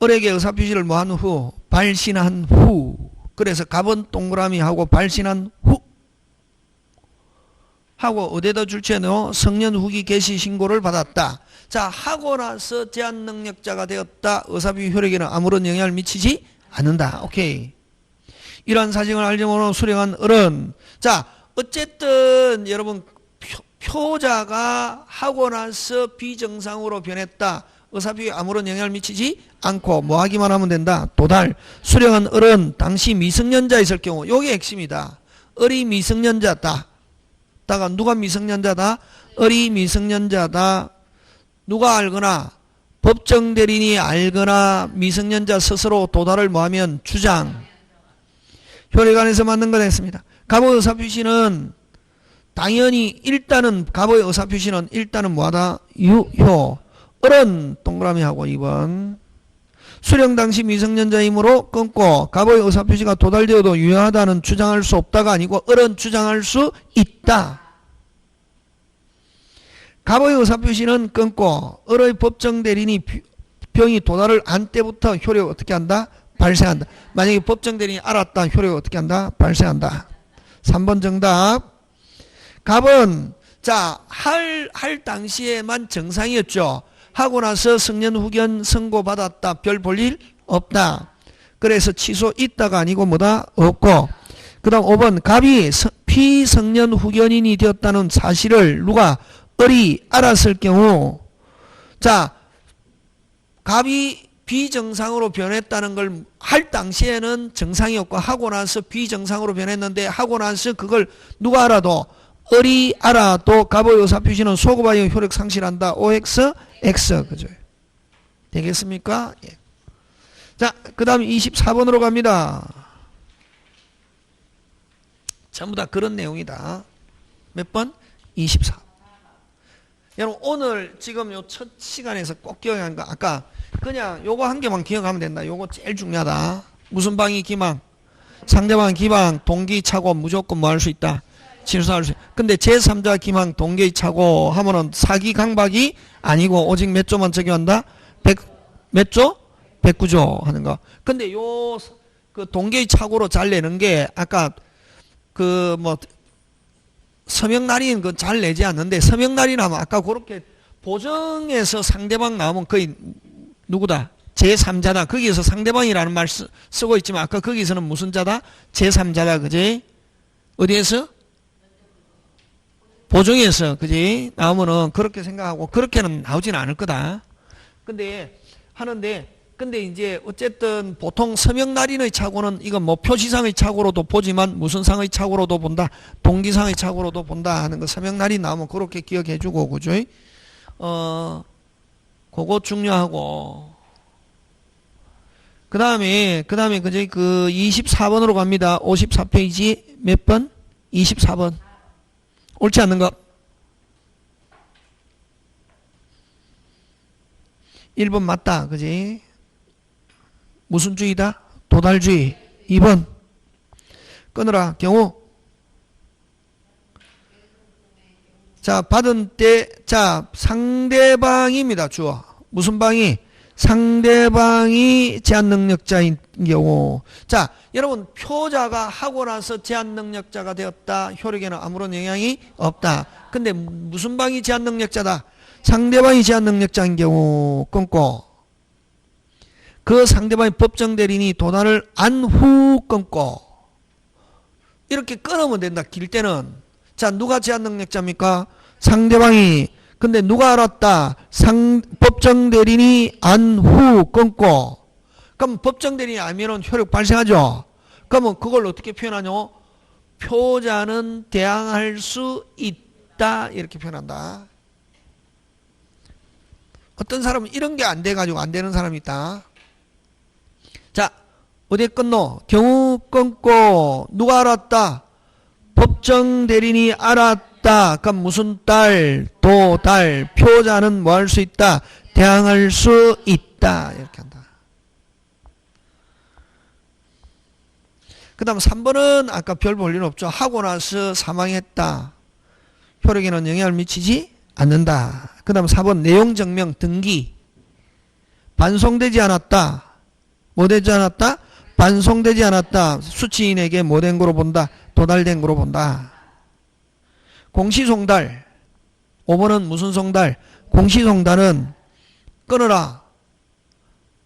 을에게 의사표시를 뭐 한 후 발신한 후, 그래서 갑은 동그라미 하고 발신한 후 하고 어디다 줄지에는 성년 후기 개시 신고를 받았다. 자, 하고 나서 제한 능력자가 되었다. 의사표시 효력에는 아무런 영향을 미치지 않는다. 오케이. 이러한 사정을 알지 못하고 수령한 을은, 자, 어쨌든 여러분 표자가 하고 나서 비정상으로 변했다. 의사표시에 아무런 영향을 미치지 않고 뭐 하기만 하면 된다. 도달. 수령한 을은 당시 미성년자 있을 경우, 요게 핵심이다. 을이 미성년자다. 다가 누가 미성년자다? 을이 미성년자다. 누가 알거나 법정 대리인이 알거나 미성년자 스스로 도달을 뭐하면 주장. 효력안에서 맞는 거 됐습니다. 갑의 의사표시는 당연히 일단은 갑의 의사표시는 일단은 뭐하다? 유효. 을은 동그라미 하고 2번 수령 당시 미성년자이므로 끊고 갑의 의사표시가 도달되어도 유효하다는 주장할 수 없다가 아니고 을은 주장할 수 있다. 갑의 의사표시는 끊고 을의 법정 대리인이 병이 도달을 한 때부터 효력이 어떻게 한다? 발생한다. 만약에 법정 대리인이 알았다. 효력이 어떻게 한다? 발생한다. 3번 정답. 갑은 할 당시에만 정상이었죠. 하고 나서 성년 후견 선고받았다. 별 볼 일 없다. 그래서 취소 있다가 아니고 뭐다? 없고. 그 다음 5번 갑이 피성년 후견인이 되었다는 사실을 누가 을이 알았을 경우 갑이 비정상으로 변했다는 걸 할 당시에는 정상이었고 하고 나서 비정상으로 변했는데 하고 나서 그걸 누가 알아도 을이 알아도 갑의 의사표시는 소급하여 효력 상실한다. OX, X. 그죠? 되겠습니까? 예. 자, 그 다음 24번으로 갑니다. 전부 다 그런 내용이다. 몇 번? 24. 여러분, 오늘 지금 요 첫 시간에서 꼭 기억하는 거, 아까 그냥 요거 한 개만 기억하면 된다. 요거 제일 중요하다. 무슨 방이 기망? 상대방 기망, 동기 차고 무조건 뭐 할 수 있다? 취소할 수 있다. 근데 제3자 기망, 동기 차고 하면은 사기 강박이 아니고 오직 몇 조만 적용한다? 몇 조? 109조 하는 거. 근데 그 동기 차고로 잘 내는 게 아까 그 뭐 서명날인 그 잘 내지 않는데 서명날이 나면 아까 그렇게 보정에서 상대방 나오면 거의 누구다? 제3자다. 거기에서 상대방이라는 말 쓰고 있지만 아까 거기서는 무슨 자다? 제3자다. 그지? 어디에서? 보정에서. 그지? 나오면은 그렇게 생각하고 그렇게는 나오진 않을 거다. 근데 이제 어쨌든 보통 서명날인의 착오는 이건 뭐 표시상의 착오로도 보지만 무슨 상의 착오로도 본다. 동기상의 착오로도 본다 하는 거 서명날인 나오면 그렇게 기억해 주고 그죠? 그거 중요하고 그 다음에 그제 그 24번으로 갑니다. 54페이지 몇 번? 24번. 옳지 않는 거? 1번 맞다. 그지? 무슨 주의다? 도달주의. 2번. 끊으라. 경우. 받은 때, 상대방입니다. 주어. 무슨 방이? 상대방이 제한능력자인 경우. 여러분, 표자가 하고 나서 제한능력자가 되었다. 효력에는 아무런 영향이 없다. 근데 무슨 방이 제한능력자다? 상대방이 제한능력자인 경우 끊고 그 상대방의 법정 대리인이 도달을 안 후 끊고 이렇게 끊으면 된다. 길 때는 누가 제한능력자입니까? 상대방이. 근데 누가 알았다? 법정 대리인이 안 후 끊고 그럼 법정 대리인이 알면은 효력 발생하죠. 그러면 그걸 어떻게 표현하냐? 표자는 대항할 수 있다 이렇게 표현한다. 어떤 사람은 이런 게 안 돼가지고 안 되는 사람이 있다. 어디에 끊노? 경우 끊고 누가 알았다? 법정 대리인이 알았다. 그럼 무슨 딸? 도달. 표자는 뭐 할 수 있다? 대항할 수 있다. 이렇게 한다. 그 다음 3번은 아까 별 볼 일 없죠. 하고 나서 사망했다. 효력에는 영향을 미치지 않는다. 그 다음 4번 내용 증명 등기. 반송되지 않았다. 뭐 되지 않았다? 반송되지 않았다. 수취인에게 뭐 된 거로 본다? 도달된 거로 본다. 공시송달. 5번은 무슨 송달? 공시송달은 끊어라.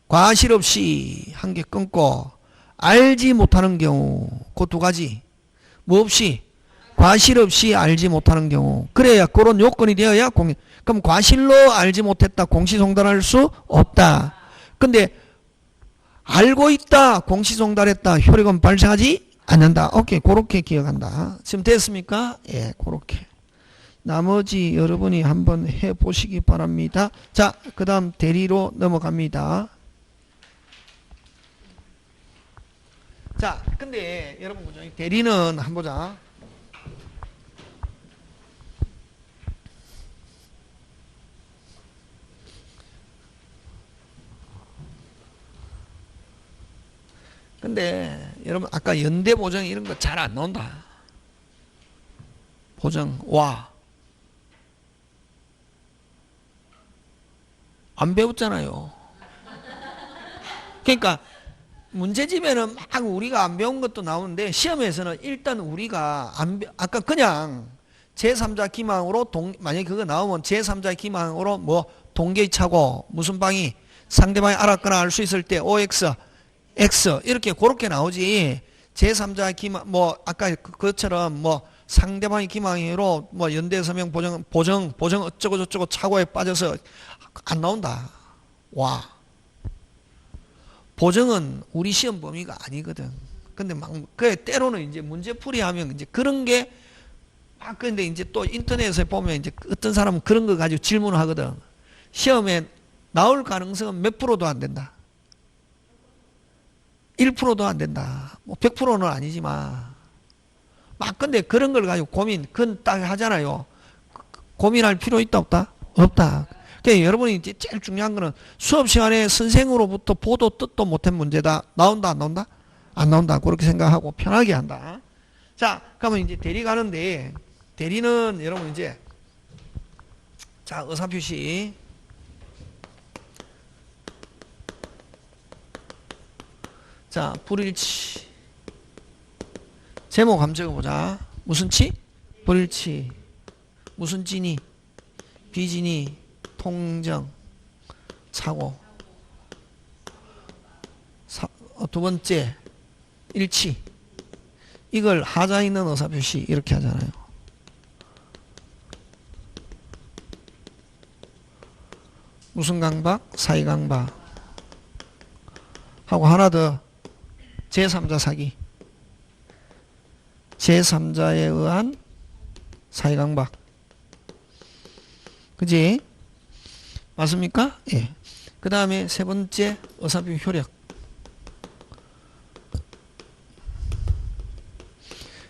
과실 없이 한 개 끊고 알지 못하는 경우 그 두 가지. 뭐 없이? 과실 없이 알지 못하는 경우. 그래야 그런 요건이 되어야 그럼 과실로 알지 못했다. 공시송달할 수 없다. 근데 알고 있다. 공시송달했다. 효력은 발생하지 않는다. 오케이. 그렇게 기억한다. 지금 됐습니까? 예, 그렇게. 나머지 여러분이 한번 해보시기 바랍니다. 그 다음 대리로 넘어갑니다. 근데 여러분 보죠. 대리는 한번 보자. 근데 여러분 아까 연대 보정 이런 거 잘 안 나온다. 보정 와. 안 배웠잖아요. 그러니까 문제집에는 막 우리가 안 배운 것도 나오는데 시험에서는 일단 우리가 아까 그냥 제3자 기망으로 만약에 그거 나오면 제3자 기망으로 뭐 동계차고 무슨 방이 상대방이 알았거나 알 수 있을 때 OX, X 이렇게 그렇게 나오지. 제3자 기망 뭐 아까 그것처럼 뭐 상대방이 기망으로 뭐 연대 서명 보정 어쩌고 저쩌고 착오에 빠져서 안 나온다. 와. 보정은 우리 시험 범위가 아니거든. 근데 막, 때로는 이제 문제풀이 하면 이제 그런 게 막, 근데 이제 또 인터넷에 보면 이제 어떤 사람은 그런 거 가지고 질문을 하거든. 시험에 나올 가능성은 몇 프로도 안 된다. 1%도 안 된다. 뭐 100%는 아니지만. 막, 근데 그런 걸 가지고 그건 딱 하잖아요. 고민할 필요 있다, 없다? 없다. 그러니까 여러분이 이제 제일 중요한 거는 수업 시간에 선생으로부터 보도 뜻도 못한 문제다. 나온다, 안 나온다? 안 나온다. 그렇게 생각하고 편하게 한다. 자, 그러면 이제 대리 가는데, 대리는 여러분 이제, 자, 의사표시. 자, 불일치. 제목 한번 적어보자. 무슨 치? 불일치. 무슨 진이? 비진이. 통정, 사고. 두 번째, 일치. 이걸 하자 있는 의사표시 이렇게 하잖아요. 무슨 강박? 사이강박. 하고 하나 더, 제3자 사기. 제3자에 의한 사이강박. 그지? 맞습니까? 예. 그 다음에 세 번째 의사표 효력.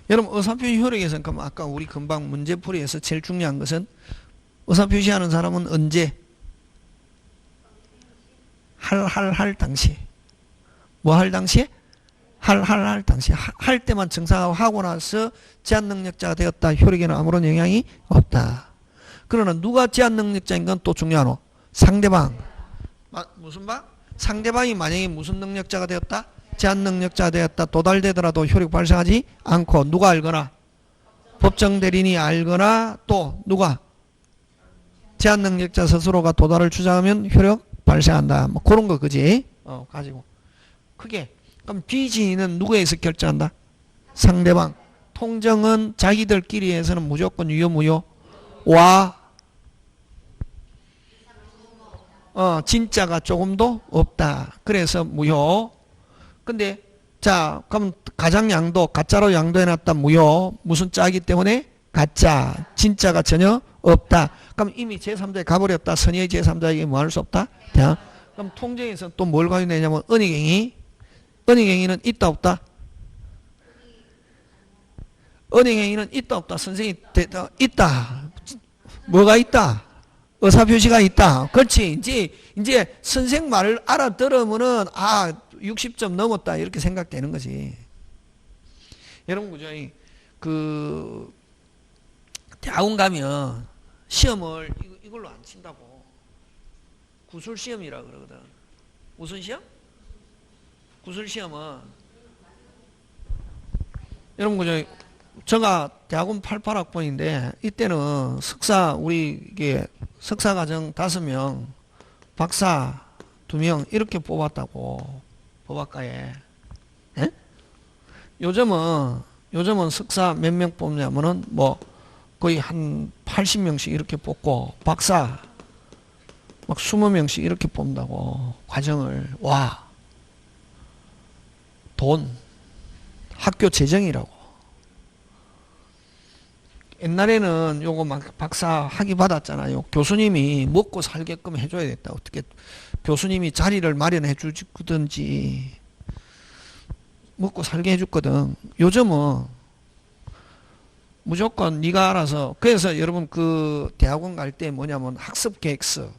여러분 의사표 효력에서는 그럼 아까 우리 금방 문제풀이에서 제일 중요한 것은 의사표시하는 사람은 언제? 할 당시에. 뭐 할 당시에? 할 당시에. 할 때만 증상하고 나서 제한능력자가 되었다. 효력에는 아무런 영향이 없다. 그러나 누가 제한능력자인 건 또 중요하노? 상대방. 무슨 방? 상대방이 만약에 무슨 능력자가 되었다? 제한능력자가 되었다. 도달되더라도 효력 발생하지 않고 누가 알거나 법정대리인이 알거나 또 누가 제한능력자 스스로가 도달을 주장하면 효력 발생한다. 뭐 그런 거 그지? 가지고 크게. 그럼 비지는 누구에서 결정한다? 상대방. 통정은 자기들끼리 해서는 무조건 유효 무효? 와. 진짜가 조금도 없다. 그래서 무효. 근데 자 그럼 가장 양도 가짜로 양도해놨다 무효. 무슨 짜기 때문에? 가짜. 진짜가 전혀 없다. 그럼 이미 제3자에 가버렸다. 선의의 제3자에게 뭐 할 수 없다? 자, 그럼 통정에서 또 뭘 가져내냐면 은닉행위. 은닉행위는 있다 없다? 은닉행위는 있다 없다? 선생님 있다. 뭐가 있다? 의사표시가 있다. 그렇지. 이제 선생 말을 알아들으면은 60점 넘었다 이렇게 생각되는 거지. 여러분 그죠? 그 대학원 가면 시험을 이걸로 안 친다고. 구술 시험이라 그러거든. 무슨 시험? 구술 시험은 여러분 그죠? 제가 대학원 88학번인데 이때는 우리 이게 석사과정 5명, 박사 2명 이렇게 뽑았다고. 법학과에. 예? 요즘은 석사 몇 명 뽑냐면은 뭐 거의 한 80명씩 이렇게 뽑고 박사 막 20명씩 이렇게 뽑는다고. 과정을. 와. 돈. 학교 재정이라고. 옛날에는 요거 막 박사 학위 받았잖아요. 교수님이 먹고 살게끔 해줘야 됐다. 어떻게 교수님이 자리를 마련해 주든지 먹고 살게 해줬거든. 요즘은 무조건 네가 알아서. 그래서 여러분 그 대학원 갈 때 뭐냐면 학습 계획서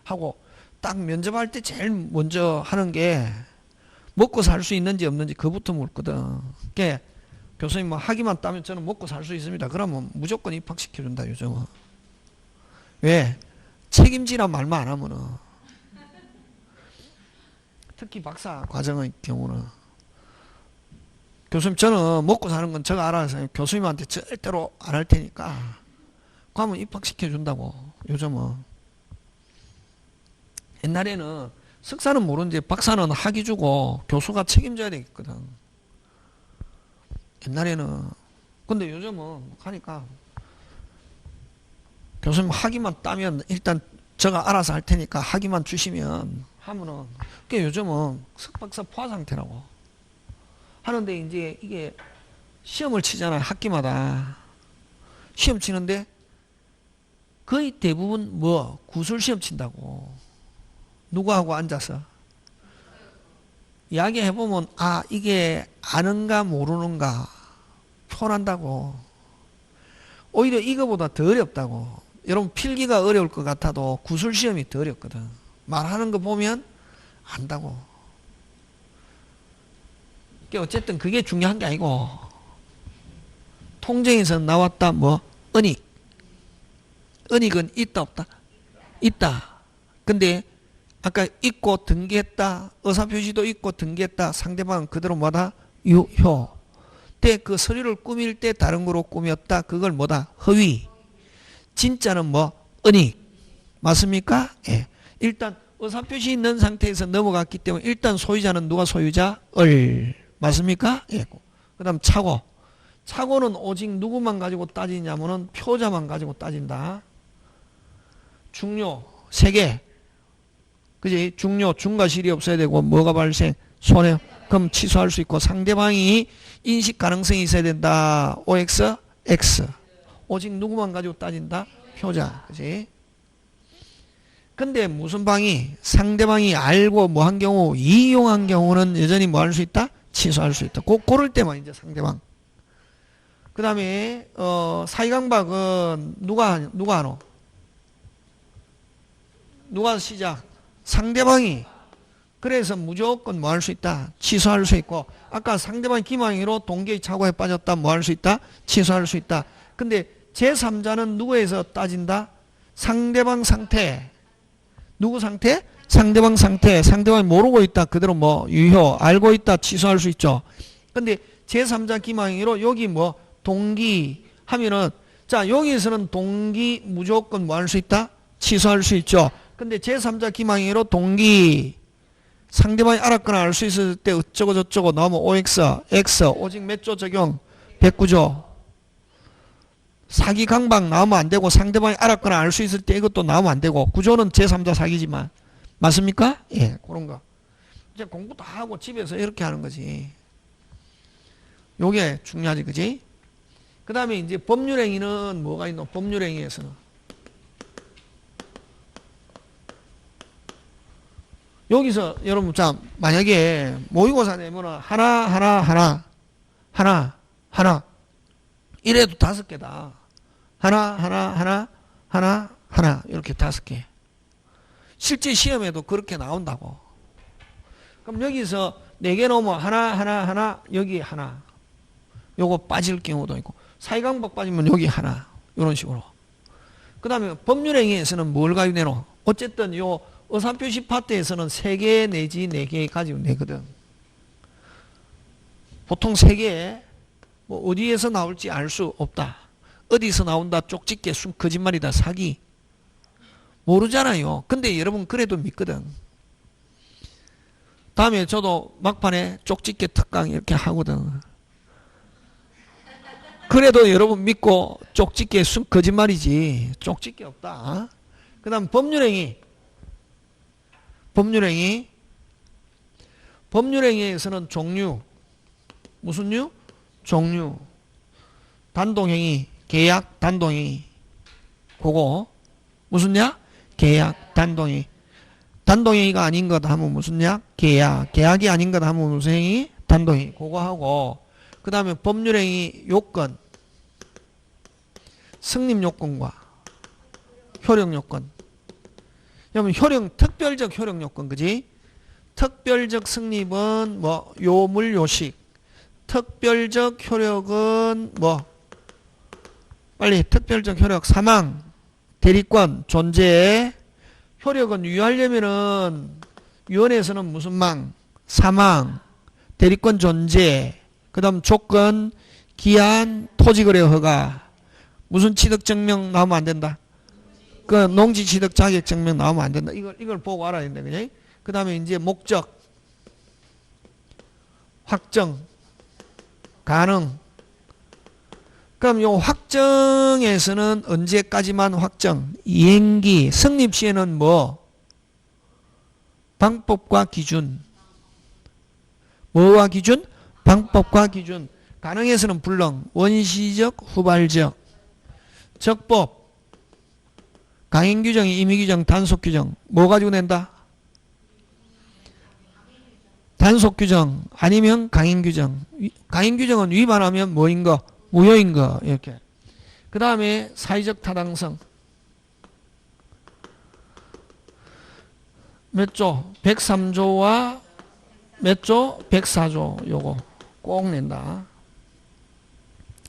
하고 딱 면접할 때 제일 먼저 하는 게 먹고 살 수 있는지 없는지 그부터 묻거든. 그게 교수님 뭐 학위만 따면 저는 먹고 살 수 있습니다. 그러면 무조건 입학시켜준다 요즘은. 왜? 책임지란 말만 안 하면은. 특히 박사 과정의 경우는 교수님 저는 먹고 사는 건 제가 알아서 교수님한테 절대로 안 할 테니까 그러면 입학시켜준다고 요즘은. 옛날에는 석사는 모르는데 박사는 학위 주고 교수가 책임져야 되겠거든. 옛날에는. 근데 요즘은 하니까 교수님 학위만 따면 일단 제가 알아서 할 테니까 학위만 주시면 하면은 그게 요즘은 석박사 포화 상태라고 하는데 이제 이게 시험을 치잖아요. 학기마다 시험 치는데 거의 대부분 뭐 구술 시험 친다고. 누구하고 앉아서 이야기해보면 아 이게 아는가 모르는가 표현한다고. 오히려 이거보다 더 어렵다고. 여러분 필기가 어려울 것 같아도 구술 시험이 더 어렵거든. 말하는 거 보면 안다고. 어쨌든 그게 중요한 게 아니고 통정에서 나왔다 뭐 은익. 은익은 있다 없다? 있다. 근데 아까 있고 등기했다. 의사표시도 있고 등기했다. 상대방은 그대로 뭐다? 유효. 때 그 서류를 꾸밀 때 다른 거로 꾸몄다. 그걸 뭐다? 허위. 진짜는 뭐? 은익. 맞습니까? 예. 일단 의사표시 있는 상태에서 넘어갔기 때문에 일단 소유자는 누가 소유자? 을. 맞습니까? 예. 그 다음 차고. 차고는 오직 누구만 가지고 따지냐면은 표자만 가지고 따진다. 중요. 세 개. 그지? 중요, 중과실이 없어야 되고 뭐가 발생? 손해. 그럼 취소할 수 있고 상대방이 인식 가능성이 있어야 된다. OX, X. 오직 누구만 가지고 따진다? 표자. 그지? 근데 무슨 방이? 상대방이 알고 뭐 한 경우, 이용한 경우는 여전히 뭐 할 수 있다? 취소할 수 있다. 고럴 때만 이제 상대방. 그 다음에, 사이강박은 누가 하노? 누가 시작? 상대방이. 그래서 무조건 뭐 할 수 있다? 취소할 수 있고, 아까 상대방이 기망으로 동기의 착오에 빠졌다 뭐 할 수 있다? 취소할 수 있다. 근데 제3자는 누구에서 따진다? 상대방 상태. 누구 상태? 상대방 상태. 상대방이 모르고 있다. 그대로 뭐 유효. 알고 있다. 취소할 수 있죠. 근데 제3자 기망으로 여기 뭐 동기 하면은 자 여기서는 동기 무조건 뭐 할 수 있다? 취소할 수 있죠. 근데 제3자 기망으로 동기 상대방이 알았거나 알 수 있을 때 어쩌고 저쩌고 나오면 OX, X 오직 몇 조 적용? 109조. 사기 강박 나오면 안 되고 상대방이 알았거나 알 수 있을 때 이것도 나오면 안 되고 구조는 제3자 사기지만 맞습니까? 예, 그런 거. 이제 공부 다 하고 집에서 이렇게 하는 거지. 요게 중요하지, 그지? 그 다음에 이제 법률행위는 뭐가 있노? 법률행위에서는 여기서 여러분 자 만약에 모의고사 내면은 하나 이래도 5개다. 하나 이렇게 5개. 실제 시험에도 그렇게 나온다고. 그럼 여기서 4개 넣으면 하나 여기 하나. 요거 빠질 경우도 있고 사이강박 빠지면 여기 하나. 이런 식으로. 그 다음에 법률행위에서는 뭘 가지고 내노? 어쨌든 요 의사표시 파트에서는 3개 내지 4개 가지고 내거든. 보통 3개 뭐 어디에서 나올지 알 수 없다. 어디서 나온다 쪽집게 거짓말이다 사기 모르잖아요. 근데 여러분 그래도 믿거든. 다음에 저도 막판에 쪽집게 특강 이렇게 하거든. 그래도 여러분 믿고 쪽집게 거짓말이지 쪽집게 없다. 그 다음 법률행위에서는 종류 무슨 류? 종류 단독행위 계약 단독행위 그거 무슨 약? 계약 단독행위 단독행위가 아닌 것 하면 무슨 약? 계약이 아닌 것 하면 무슨 행위? 단독행위 그거 하고 그 다음에 법률행위 요건 성립요건과 효력요건 그러면 특별적 효력요건 그지? 특별적 성립은 뭐 요물 요식. 특별적 효력은 뭐 빨리 특별적 효력 사망. 대리권 존재. 효력은 유효하려면은 유언에서는 무슨 망? 사망. 대리권 존재. 그다음 조건 기한 토지거래 허가. 무슨 취득 증명 나오면 안 된다. 그 농지 취득 자격 증명 나오면 안 된다. 이걸 보고 알아야 된다. 그냥. 그다음에 이제 목적 확정 가능. 그럼 요 확정에서는 언제까지만 확정? 이행기 성립 시에는 뭐? 방법과 기준. 뭐와 기준? 방법과 기준. 가능에서는 불능. 원시적, 후발적. 적법. 강행규정, 임의규정, 단속규정. 뭐 가지고 낸다? 단속규정 아니면 강행규정. 강행규정은 위반하면 뭐인 거? 무효인 거. 이렇게. 그 다음에 사회적 타당성. 몇 조? 103조와 몇 조? 104조. 요거 꼭 낸다.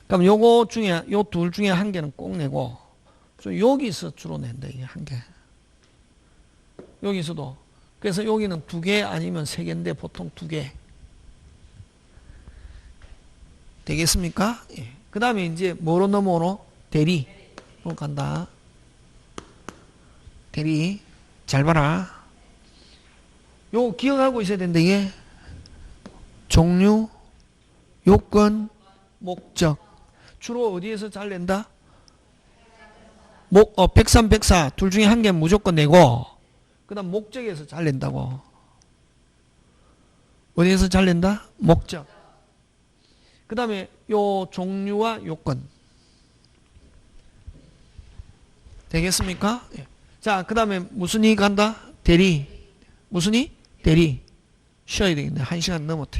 그럼 요거 중에 요 둘 중에 한 개는 꼭 내고 여기서 주로 낸다. 이게 한 개. 여기서도. 그래서 여기는 2개 아니면 3개인데 보통 2개. 되겠습니까? 예. 그 다음에 이제 뭐로 넘어오노? 대리. 간다. 대리. 잘 봐라. 요거 기억하고 있어야 된다. 이게 종류, 요건, 목적. 주로 어디에서 잘 낸다? 103, 104. 둘 중에 한 개는 무조건 내고 그 다음 목적에서 잘 낸다고. 어디에서 잘 낸다? 목적. 그 다음에 요 종류와 요건. 되겠습니까? 예. 자, 그 다음에 무슨 이 간다? 대리. 무슨 이? 대리. 쉬어야 되겠네. 1시간 넘었다.